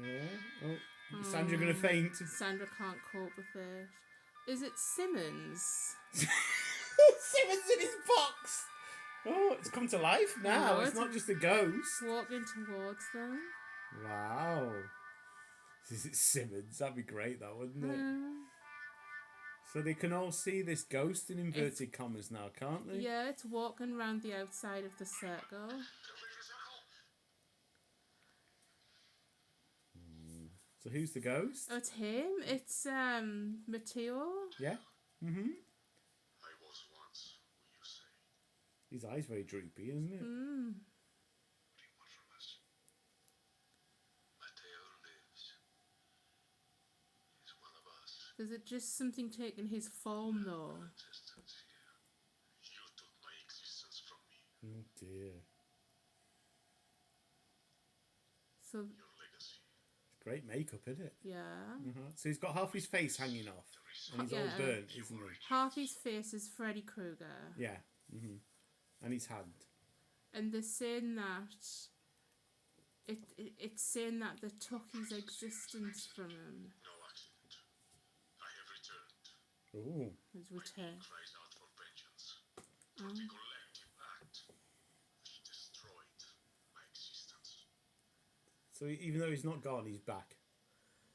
Yeah. Oh, Sandra gonna faint. Sandra can't cope with it. Is it Simmons? Simmons in his box. Oh, it's come to life now. No, it's not just a ghost. Walking towards them. Wow. Is it Simmons? That'd be great, though, wouldn't it? So they can all see this ghost in inverted commas now, can't they? Yeah, it's walking around the outside of the circle. So who's the ghost? Oh, it's him. It's Matteo. Yeah. Mm-hmm. I was once who you say. His eye's very droopy, isn't it? What do you want from us? Matteo lives. He's one of us. Is it just something taking his form though? Existence here. You took my existence from me. Oh dear. So Your legacy. Great makeup, isn't it? yeah. So he's got half his face hanging off, and he's all Yeah. burnt, isn't he? Half his face is Freddy Krueger. Yeah. And his hand. And they're saying that it's saying that they took his existence from him. No accident. I have returned. Oh. His return. Cries out for vengeance. For the collective act which destroyed my existence. So even though he's not gone, he's back.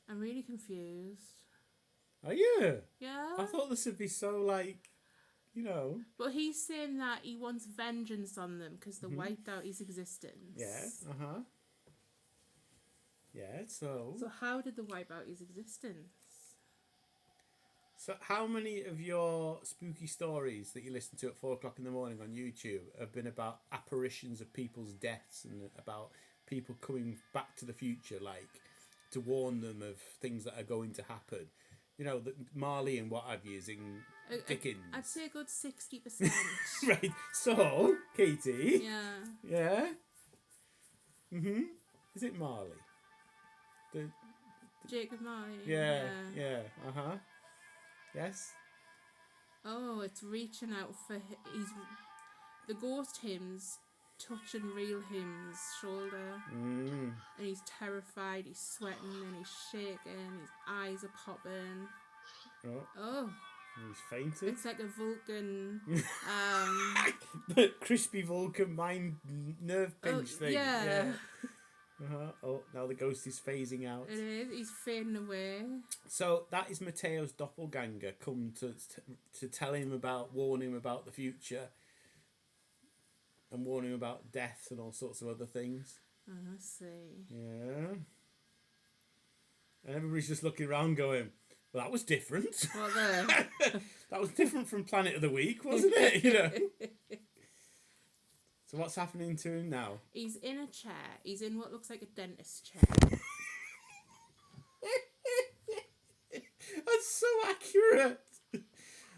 I'm really confused. Are you? Yeah. I thought this would be so like, you know. But he's saying that he wants vengeance on them because they wiped out his existence. Yeah. Yeah. So So how did they wipe out his existence? So how many of your spooky stories that you listen to at 4 o'clock in the morning on YouTube have been about apparitions of people's deaths and about people coming back to the future, like to warn them of things that are going to happen? You know, Marley and what have you is in Dickens. I'd say a good 60%. Right. So, Katie. Yeah. Yeah. Is it Marley? Jacob Marley. Yeah. Uh-huh. Yes. Oh, it's reaching out for he's the ghost hymns touching real hymns shoulder, and he's terrified. He's sweating and he's shaking. His eyes are popping. Oh. He's fainted. It's like a Vulcan, crispy Vulcan mind nerve pinch thing. Yeah. Oh, now the ghost is phasing out. It is. He's fading away. So that is Mateo's doppelganger come to tell him about, warn him about the future, and warn him about death and all sorts of other things. Oh, I see. Yeah. And everybody's just looking around going, well, that was different. What the? That was different from Planet of the Week, wasn't it? You know. So what's happening to him now? He's in a chair. He's in what looks like a dentist chair. That's so accurate.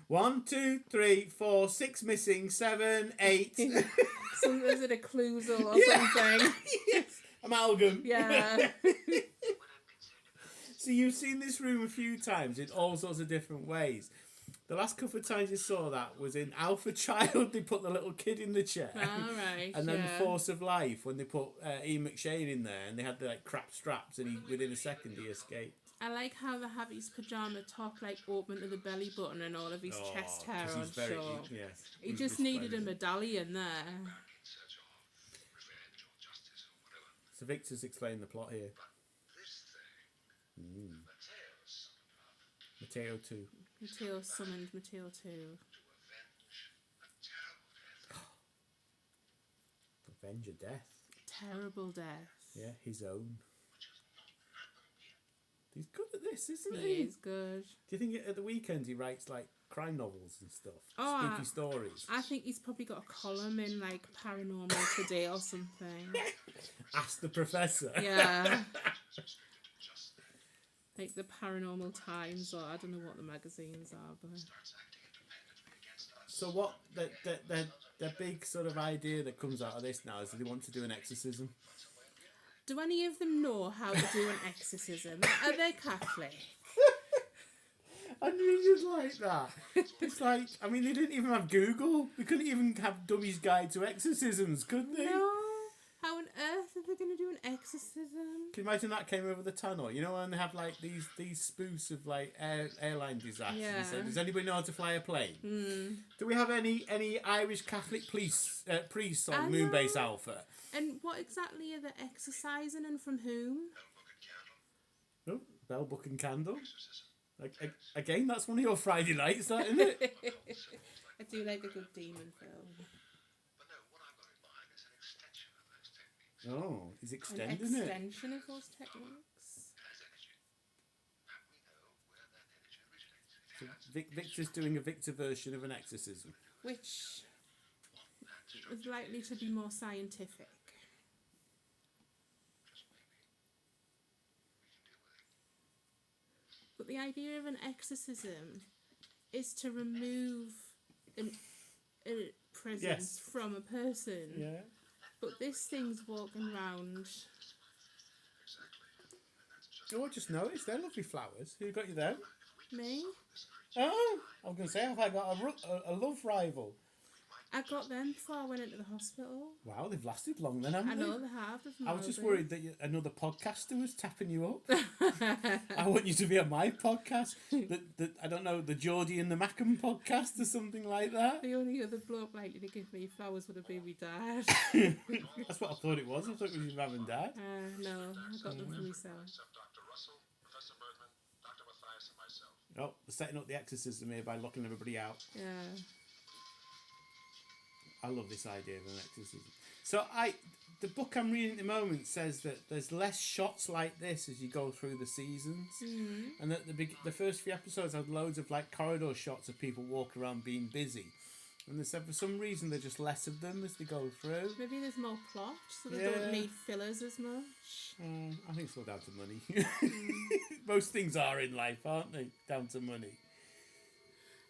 1, 2, 3, 4, 6 missing, 7, 8. There's an occlusal or something. Yes. Amalgam. Yeah. So you've seen this room a few times in all sorts of different ways. The last couple of times you saw that was in Alpha Child. They put the little kid in the chair. All right. And then Force of Life, when they put Ian McShane in there and they had the crap straps and within a second he escaped. I like how they have his pyjama top open to the belly button and all of his chest hair on show. He just needed a medallion there. So Victor's explained the plot here. Mateo 2. Mateo summoned Mateo 2. Avenge a death. Terrible death. Yeah, his own. He's good at this, isn't he? He is good. Do you think at the weekend he writes like crime novels and stuff? Oh, spooky stories? I think he's probably got a column in Paranormal Today or something. Ask the Professor. Yeah. Like the Paranormal Times, or I don't know what the magazines are, but. So what the big sort of idea that comes out of this now is that they want to do an exorcism. Do any of them know how to do an exorcism? Are they Catholic? I knew you'd like that. It's like, I mean, they didn't even have Google. They couldn't even have Dummy's Guide to Exorcisms, could they? No. How on earth are they going to do an exorcism? Can you imagine that came over the tunnel? You know when they have like these spoofs of like airline disasters? Yeah. So, does anybody know how to fly a plane? Do we have any Irish Catholic priests on Moonbase Alpha? And what exactly are they exorcising and from whom? Oh, Bell, Book and Candle. Again, that's one of your Friday nights, that, isn't it? I do like a good demon film. Oh, he's extending An it. extension of those techniques. So Victor's doing a Victor version of an exorcism. Which is likely to be more scientific. But the idea of an exorcism is to remove a presence from a person. Yeah. But this thing's walking around. Oh, I just noticed. They're lovely flowers. Who got you them? Me? Oh, I was going to say, have I got a love rival? I got them before I went into the hospital. Wow, they've lasted long then, haven't I they? know they have. I was just worried that another podcaster was tapping you up. I want you to be on my podcast. The I don't know, the Geordie and the Mackham podcast or something like that. The only other bloke likely to give me flowers would have been my dad. That's what I thought it was. I thought it was your mum and dad. No, I got them for myself. Except Dr. Russell, Professor Bergman, Dr. Matthias, and myself. Oh, they're setting up the exorcism here by locking everybody out. Yeah. I love this idea of an exorcism. So the book I'm reading at the moment says that there's less shots like this as you go through the seasons, and that the first few episodes had loads of like corridor shots of people walking around being busy, and they said for some reason there's just less of them as they go through. Maybe there's more plot, so they don't need fillers as much. I think it's all down to money. Most things are in life, aren't they? Down to money.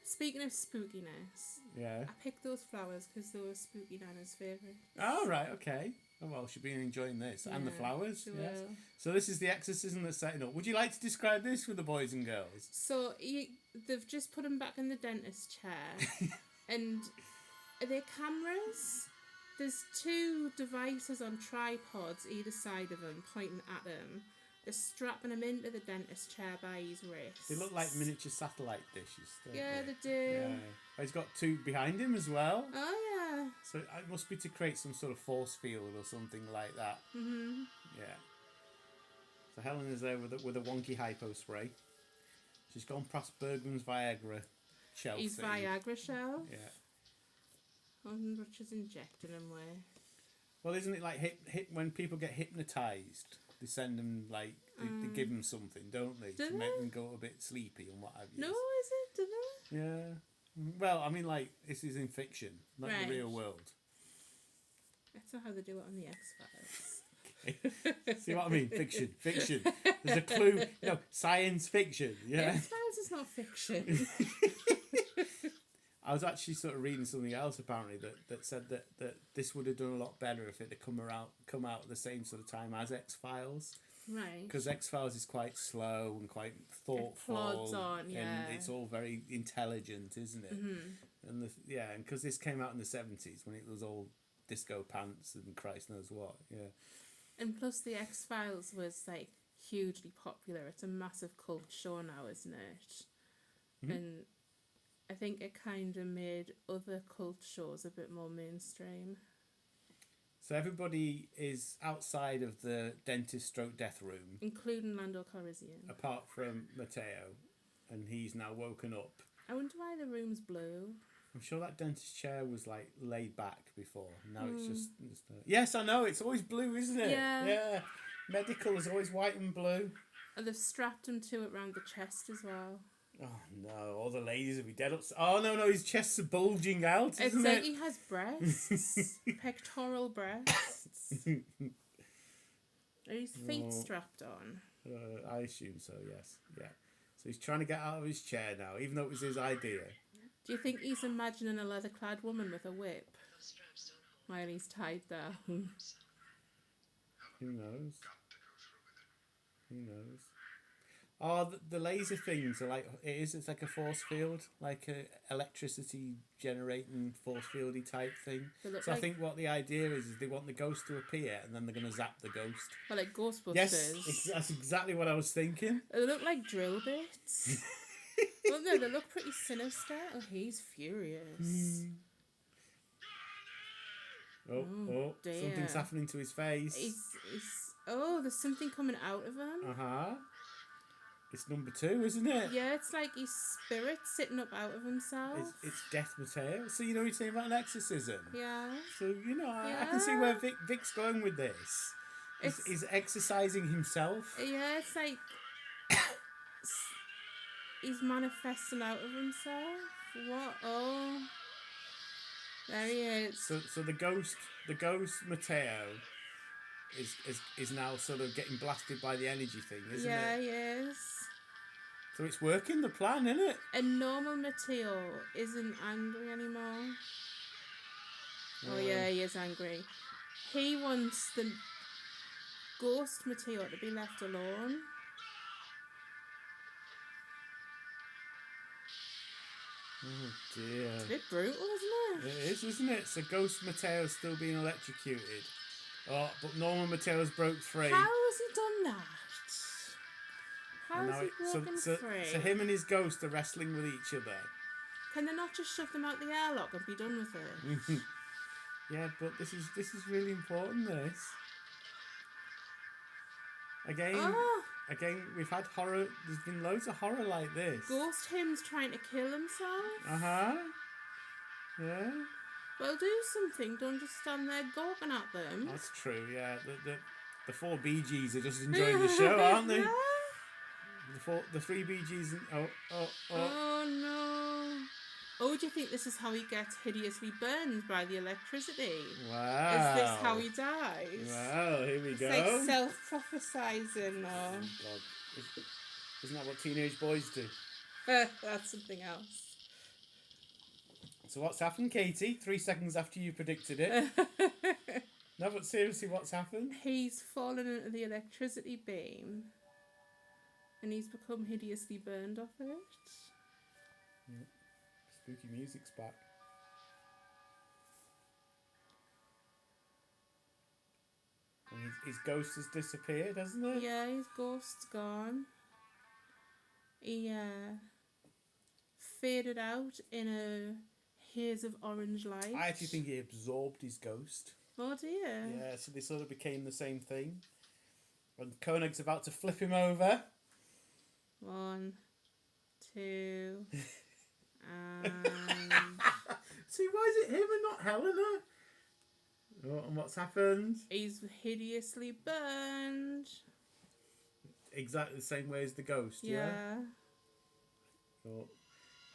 Speaking of spookiness, Yeah. I picked those flowers because they were Spooky Nana's favourite. Oh, right, okay. Oh, well, she'll be enjoying this. And the flowers. She Yes. will. So this is the exorcism that's setting up. Would you like to describe this with the boys and girls? So they've just put him back in the dentist chair, and are there cameras? There's 2 devices on tripods either side of him, pointing at him. They're strapping him into the dentist chair by his wrist. They look like miniature satellite dishes. Yeah, they do. Yeah. Oh, he's got 2 behind him as well. Oh, yeah. So it must be to create some sort of force field or something like that. Mm-hmm. Yeah. So Helen is there with a wonky hypo spray. She's gone past Bergman's Viagra shelf. His thing. Viagra shelf. Yeah. I wonder what she's injecting him with. Well, isn't it like hip when people get hypnotised? They send them like they give them something, don't they, Do to make they? them go a bit sleepy and what have you. No, is it? Do they? Yeah. Well, I mean, like this is in fiction, not Right. the real world. That's not how they do it on the X-Files. See what I mean? Fiction. There's a clue. Science fiction. Yeah. X-Files is not fiction. I was actually sort of reading something else apparently that said that this would have done a lot better if it had come out at the same sort of time as X-Files. Right. Because X-Files is quite slow and quite thoughtful. It plods on, yeah. And it's all very intelligent, isn't it? Mm-hmm. And and because this came out in the 70s when it was all disco pants and Christ knows what, yeah. And plus the X-Files was like hugely popular. It's a massive cult show now, isn't it? Mm-hmm. And I think it kind of made other cult shows a bit more mainstream. So everybody is outside of the dentist stroke death room. Including Lando Calrissian. Apart from Matteo. And he's now woken up. I wonder why the room's blue. I'm sure that dentist chair was like laid back before. Now it's just yes, I know. It's always blue, isn't it? Yeah. Medical is always white and blue. And they've strapped him to it round the chest as well. Oh no! All the ladies will be dead. Oh no! His chests are bulging out, isn't It's it? like he has breasts, pectoral breasts. Are his feet strapped on? I assume so. Yes. Yeah. So he's trying to get out of his chair now, even though it was his idea. Do you think he's imagining a leather-clad woman with a whip Those straps don't hold. while he's tied down? Who knows? Got to go through with it. Who knows? Oh, the laser things are like it's like a force field, like a electricity generating force fieldy type thing. They look So I like- think what the idea is they want the ghost to appear and then they're going to zap the ghost. Well, like Ghostbusters. Yes, that's exactly what I was thinking. They look like drill bits. Well, no, they look pretty sinister. Oh, he's furious. Oh, dear. something's happening to his face. He's oh, there's something coming out of him. Uh-huh. It's number 2, isn't it? Yeah, it's like his spirit sitting up out of himself. It's Death Mateo. So you know what you're saying about an exorcism? Yeah. So, I can see where Vic's going with this. He's exercising himself. Yeah, it's like he's manifesting out of himself. What? Oh, there he is. So the ghost Mateo is now sort of getting blasted by the energy thing, isn't Yeah, it? he is. So it's working the plan, isn't it? And normal Matteo isn't angry anymore. Oh yeah, he is angry. He wants the ghost Matteo to be left alone. Oh dear. It's a bit brutal, isn't it? It is, isn't it? So Ghost Mateo's still being electrocuted. Oh, but normal Mateo's broke free. How has he done that? How And is now he so, broken so, free? so him and his ghost are wrestling with each other. Can they not just shove them out the airlock and be done with it? Yeah, but this is really important. This again, we've had horror. There's been loads of horror like this. Ghost him's trying to kill himself. Uh huh. Yeah. Well, do something. Don't just stand there gawping at them. That's true, yeah. The four Bee Gees are just enjoying the show, aren't they? Yeah. The three Bee Gees. Oh no. Oh, do you think this is how he gets hideously burned by the electricity? Wow. Is this how he dies? Wow, here we It's go. like self-prophesizing, or... Oh, God. Isn't that what teenage boys do? That's something else. So what's happened, Katie? 3 seconds after you predicted it. No, but seriously, what's happened? He's fallen into the electricity beam. And he's become hideously burned off it. Yep. Spooky music's back. And his ghost has disappeared, hasn't it? Yeah, his ghost's gone. He faded out in a haze of orange light. I actually think he absorbed his ghost. Oh dear. Yeah, so they sort of became the same thing. And Koenig's about to flip him over. 1, 2, and... See, why is it him and not Helena? Oh, and what's happened? He's hideously burned. Exactly the same way as the ghost, yeah? Oh,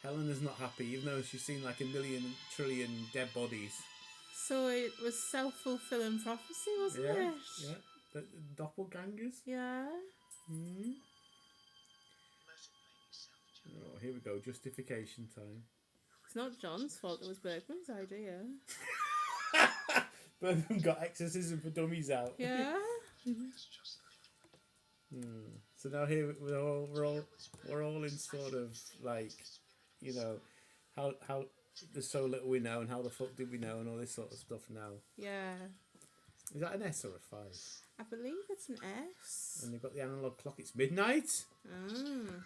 Helena's not happy, even though she's seen like 1,000,000,000,000,000 dead bodies. So it was self-fulfilling prophecy, wasn't it? Yeah. The doppelgangers. Yeah. Hmm. Oh, here we go. Justification time. It's not John's fault. It was Bergman's idea. Bergman got Exorcism for Dummies out. Yeah. So now here we're all in sort of like, you know, how there's so little we know and how the fuck did we know and all this sort of stuff now. Yeah. Is that an S or a 5? I believe it's an S. And they've got the analog clock. It's midnight. Mm.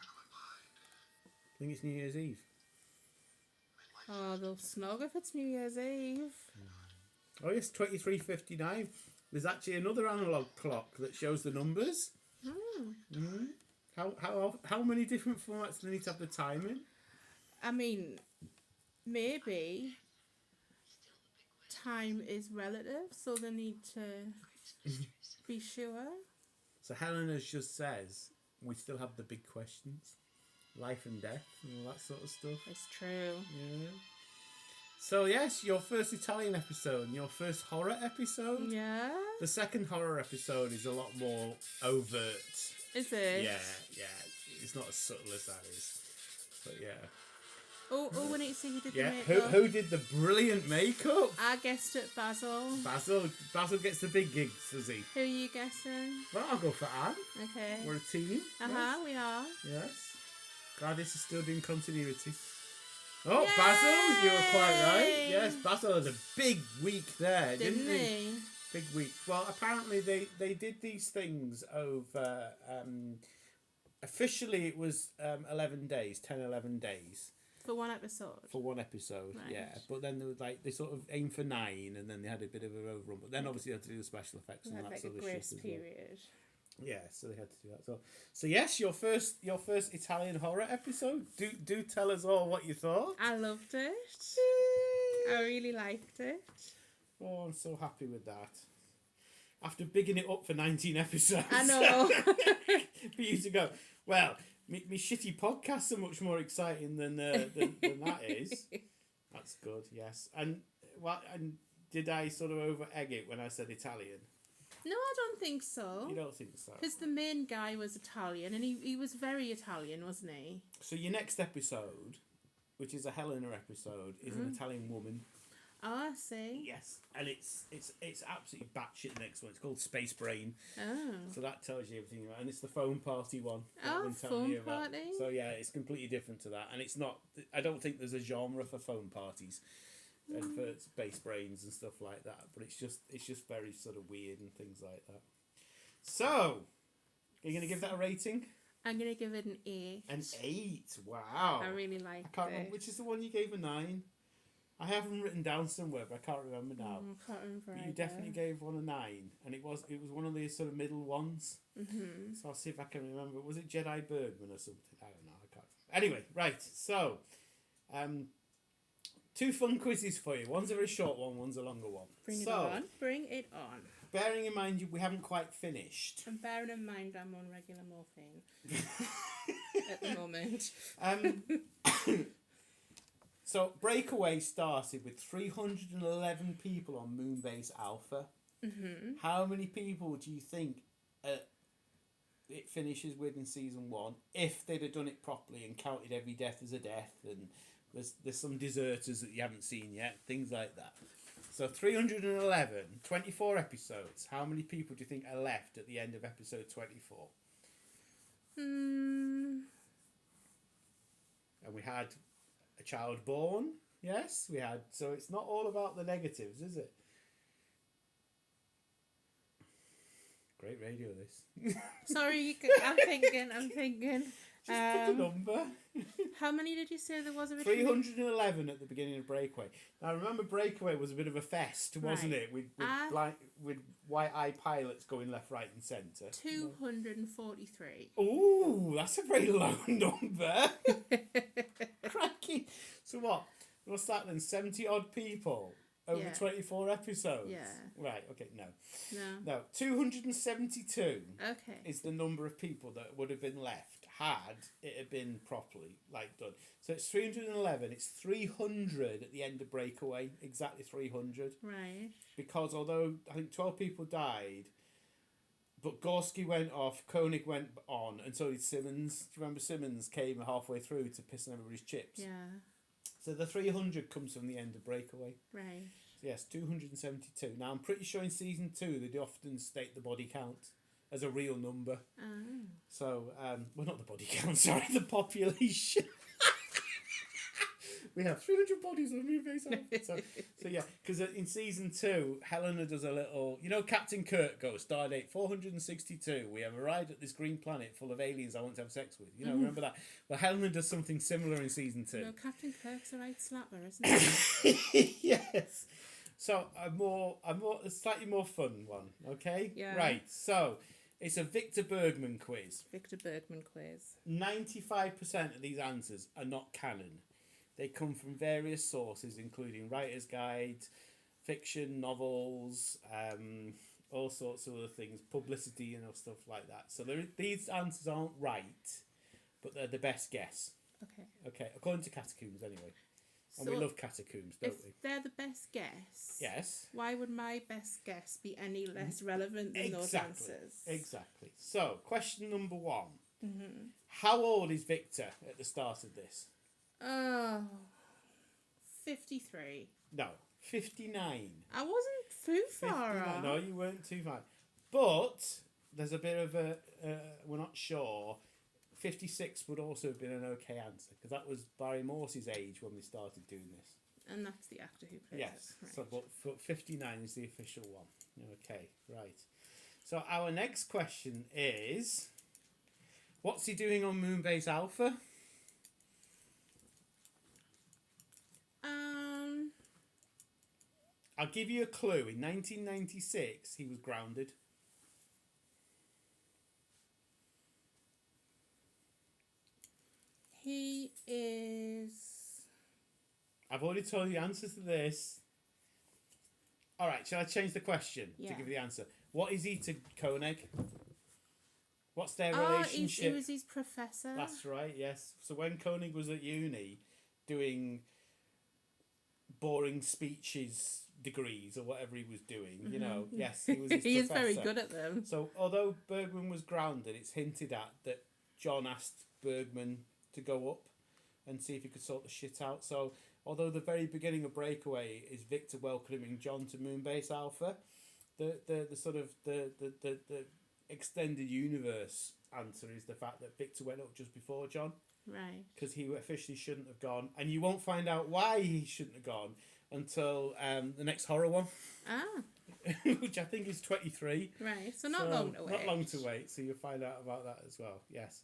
I think it's New Year's Eve. Oh, they'll snog if it's New Year's Eve. Oh yes, 23:59. There's actually another analog clock that shows the numbers. How many different formats do they need to have the time in? I mean, maybe time is relative, so they need to be sure. So Helena just says we still have the big questions, life and death, and all that sort of stuff. It's true. Yeah. So yes, your first Italian episode, and your first horror episode. Yeah. The second horror episode is a lot more overt. Is it? Yeah. It's not as subtle as that is, but yeah. Oh, we need to see who did Yeah, the makeup. who did the brilliant makeup? I guessed it, Basil. Basil gets the big gigs, does he? Who are you guessing? Well, I'll go for Anne. Okay. We're a team. Yes. We are. Yes. Glad this is still doing continuity. Oh, Yay! Basil, you were quite right. Yes, Basil had a big week there, didn't he? Big week. Well, apparently they did these things over... officially, it was 11 days, 11 days. For one episode. For one episode, right. Yeah. But then they sort of aimed for 9, and then they had a bit of an overrun. But then obviously they had to do the special effects and that like sort a of grace shit as period. well. Yeah, so they had to do that. So yes, your first Italian horror episode. Do tell us all what you thought. I loved it. I really liked it. Oh, I'm so happy with that. After bigging it up for 19 episodes. I know. For you to go, well, me shitty podcasts are much more exciting than that is. That's good, yes. And did I sort of over egg it when I said Italian? No, I don't think so. You don't think so? Because the main guy was Italian, and he was very Italian, wasn't he? So your next episode, which is a Helena episode, is an Italian woman. Oh, I see. Yes, and it's absolutely batshit. The next one, it's called Space Brain. Oh. So that tells you everything about, and it's the phone party one. Oh, phone party. So yeah, it's completely different to that, and it's not. I don't think there's a genre for phone parties, and for Space Brains and stuff like that. But it's just very sort of weird and things like that. So, are you gonna give that a rating? I'm gonna give it an 8. An 8. Wow. I really liked it. I can't remember which is the one you gave a 9. I have them written down somewhere, but I can't remember now. I can't remember. But you definitely gave one a 9, and it was one of these sort of middle ones. Mm-hmm. So I'll see if I can remember. Was it Jedi Bergman or something? I don't know. I can't. Anyway, right. So, 2 fun quizzes for you. One's a very short one, one's a longer one. Bring it on. Bring it on. Bearing in mind we haven't quite finished. And bearing in mind I'm on regular morphine at the moment. So Breakaway started with 311 people on Moonbase Alpha. Mm-hmm. How many people do you think it finishes with in season 1 if they'd have done it properly and counted every death as a death, and there's some deserters that you haven't seen yet, things like that. So 311, 24 episodes. How many people do you think are left at the end of episode 24? And we had a child born. Yes, we had. So it's not all about the negatives, is it? Great radio, this. Sorry, I'm thinking. Just put a number. How many did you say there was originally? 311 at the beginning of Breakaway. Now, remember, Breakaway was a bit of a fest, wasn't it? With white eye pilots going left, right, and centre. 243. Ooh, that's a very low number. Cracking. So what? What's that then? 70 odd people over 24 episodes. Yeah. Right. Okay. No. 272. Okay. Is the number of people that would have been left had it had been properly done. So it's 311. It's 300 at the end of Breakaway. Exactly 300. Right. Because although I think 12 people died, but Gorski went off, Koenig went on, and so did Simmons. Do you remember Simmons came halfway through to piss on everybody's chips? Yeah. So the 300 comes from the end of Breakaway. Right. So yes, 272. Now I'm pretty sure in season 2 they do often state the body count as a real number. Oh. So, well, not the body count, sorry, the population. We have 300 bodies on Moonbase. So yeah, because in season 2, Helena does a little, Captain Kirk goes, Stardate 462. We have arrived at this green planet full of aliens I want to have sex with. Remember that? Well, Helena does something similar in season 2. No, Captain Kirk's a right slapper, isn't he? Yes. So a slightly more fun one, okay? Yeah. Right. So it's a Victor Bergman quiz. 95% of these answers are not canon. They come from various sources, including Writer's Guide, fiction, novels, all sorts of other things, publicity and stuff like that. So these answers aren't right, but they're the best guess. Okay, according to Catacombs anyway. And so we love Catacombs, don't we? If they're the best guess, yes. Why would my best guess be any less relevant than those answers? Exactly. So, question number 1. Mm-hmm. How old is Victor at the start of this? 53. No, 59. I wasn't too far off. No, you weren't too far. But there's a bit of we're not sure. 56 would also have been an okay answer, because that was Barry Morse's age when we started doing this. And that's the actor who plays Yes, it. Right. so but 59 is the official one. Okay, right. So our next question is, what's he doing on Moonbase Alpha? I'll give you a clue. In 1996, he was grounded. He is... I've already told you the answer to this. All right, shall I change the question to give you the answer? What is he to Koenig? What's their relationship? He was his professor. That's right, yes. So when Koenig was at uni doing boring speeches degrees or whatever he was doing, yes, he was his he professor. is very good at them. So although Bergman was grounded, it's hinted at that John asked Bergman to go up and see if he could sort the shit out. So although the very beginning of Breakaway is Victor welcoming John to Moonbase Alpha, the sort of the extended universe answer is the fact that Victor went up just before John. Right. Because he officially shouldn't have gone, and you won't find out why he shouldn't have gone until the next horror one. Which I think is 23. Right, so not long to wait. Not long to wait, so you'll find out about that as well, yes.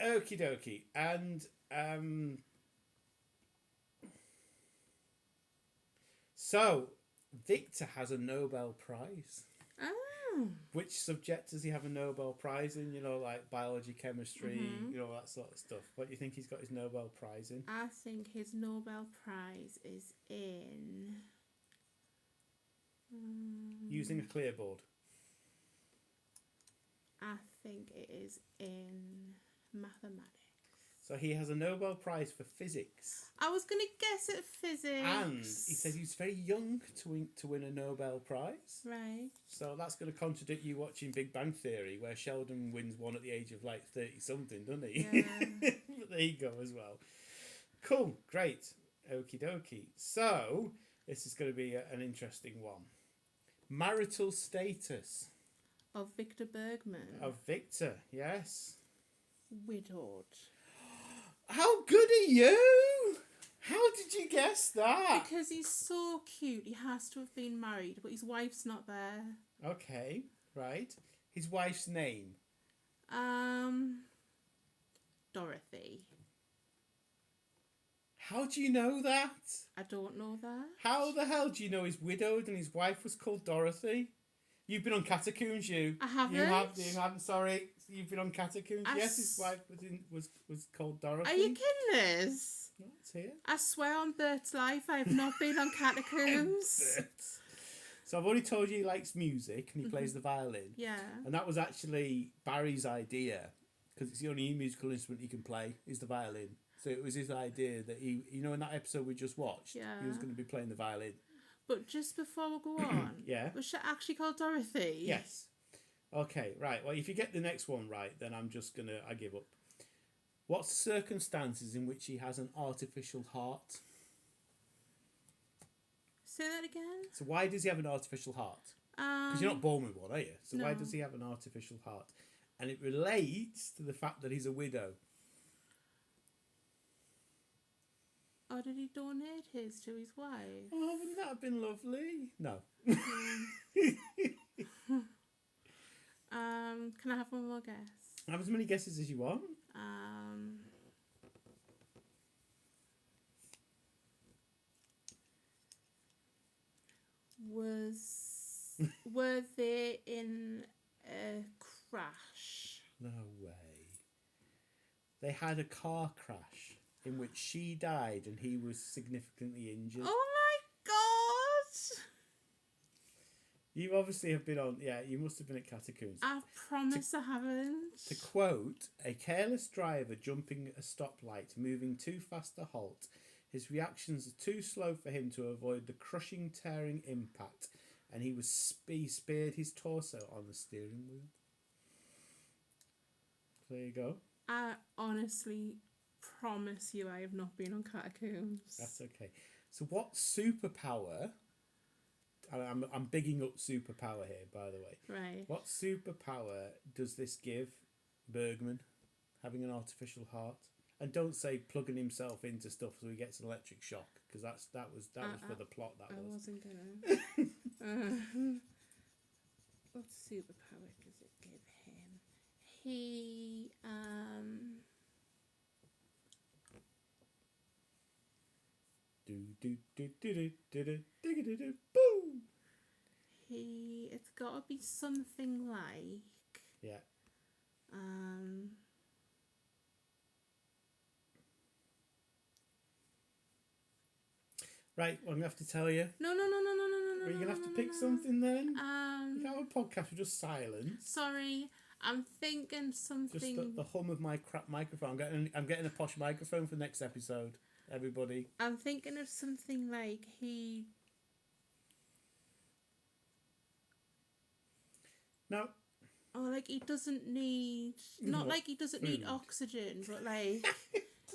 Okie dokie. And so Victor has a Nobel Prize. Oh. Which subject does he have a Nobel Prize in? You know, like biology, chemistry, Mm-hmm. you know, that sort of stuff. What do you think he's got his Nobel Prize in? I think his Nobel Prize is in... Using a clear board. I think it is in mathematics. So he has a Nobel Prize for physics. I was going to guess at physics. And he said he was very young to win a Nobel Prize. Right. So that's going to contradict you watching Big Bang Theory, where Sheldon wins one at the age of like 30-something, doesn't he? Yeah. But there you go as well. Cool, great. Okie dokie. So this is going to be an interesting one. Marital status Of Victor Bergman. of Victor, yes. Widowed. How good are you? How did you guess that? Because he's so cute, he has to have been married, but his wife's not there. Okay, right. His wife's name. Dorothy. How do you know that? I don't know that. How the hell do you know he's widowed and his wife was called Dorothy? You've been on Catacombs, you. I haven't. You haven't. Sorry, you've been on Catacombs. Yes, his wife was called Dorothy. Are you kidding us? No, it's here. I swear on Bert's life, I have not been on Catacombs. So I've already told you he likes music and he plays the violin. Yeah. And that was actually Barry's idea, because it's the only musical instrument he can play is the violin. So it was his idea that he, you know, in that episode we just watched, he was going to be playing the violin. But just before we go on, Yeah. was she actually called Dorothy? Yes. Okay, right. Well, if you get the next one right, then I give up. What's the circumstances in which he has an artificial heart? Say that again? So why does he have an artificial heart? Because you're not born with one, are you? So why No. does he have an artificial heart? And it relates to the fact that he's a widow. Or did he donate his to his wife? Oh, wouldn't that have been lovely? No. Can I have one more guess? Have as many guesses as you want. Were they in a crash? No way. They had a car crash in which she died and he was significantly injured. Oh my god! You obviously have been on, you must have been at Catacombs. I promise I haven't. To quote, a careless driver jumping a stoplight, moving too fast to halt. His reactions are too slow for him to avoid the crushing, tearing impact, and he speared his torso on the steering wheel. There you go. I honestly promise you I have not been on Catacombs. That's okay. So what superpower... I'm bigging up superpower here, by the way. Right. What superpower does this give Bergman, having an artificial heart? And don't say plugging himself into stuff so he gets an electric shock, because that was for the plot. I wasn't gonna. What superpower does it give him? He boom. It's gotta be something like Yeah. Right, well, I'm gonna have to tell you. No. Are you gonna have to pick something then? You Um. can't have a podcast with just silence. Sorry, I'm thinking something. Just the hum of my crap microphone. I'm getting a posh microphone for next episode. Everybody. I'm thinking of something like he. No. Oh, like he doesn't need. Not like he doesn't need Food. oxygen, but like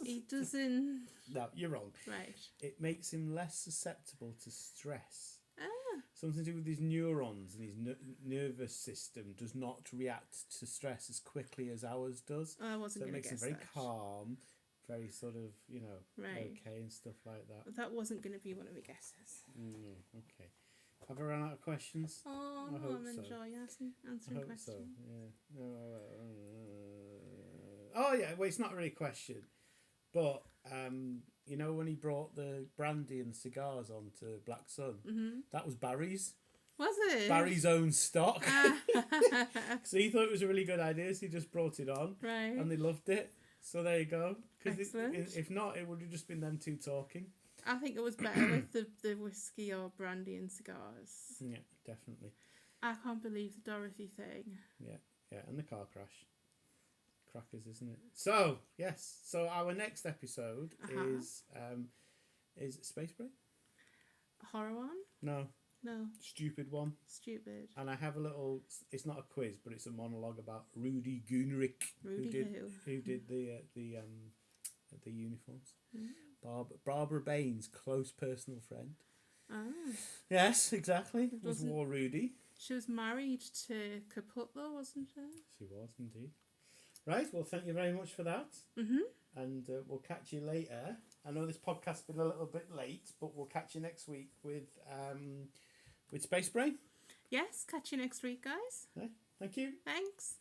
he doesn't. No, you're wrong. Right. It makes him less susceptible to stress. Ah. Something to do with his neurons and his nervous system does not react to stress as quickly as ours does. Oh, I wasn't So it going to makes him guess very that. calm, very sort of, Right. okay and stuff like that. That wasn't going to be one of my guesses. Okay. Have I run out of questions? Oh, I no, hope I'm so. enjoying answering I hope questions. so, yeah. Oh, yeah, well, it's not really a question. But, when he brought the brandy and cigars onto Black Sun, that was Barry's. Was it? Barry's own stock. Ah. So he thought it was a really good idea, so he just brought it on. Right. And they loved it. So there you go. Excellent. If not, it would have just been them two talking. I think it was better with the whiskey or brandy and cigars. Yeah, definitely. I can't believe the Dorothy thing. Yeah, and the car crash. Crackers, isn't it? So, yes. So our next episode is Space Break? Horror one? No. No. Stupid one. Stupid. And I have a little, it's not a quiz, but it's a monologue about Rudy Gunrick. Who did the uniforms. Barbara Baines, close personal friend. Oh. Yes, exactly. Was War Rudy. She was married to Caput though, wasn't she? She was indeed. Right, well, thank you very much for that. Mm-hmm. And we'll catch you later. I know this podcast's been a little bit late, but we'll catch you next week with Space Brain. Yes, catch you next week, guys. Right, thank you. Thanks.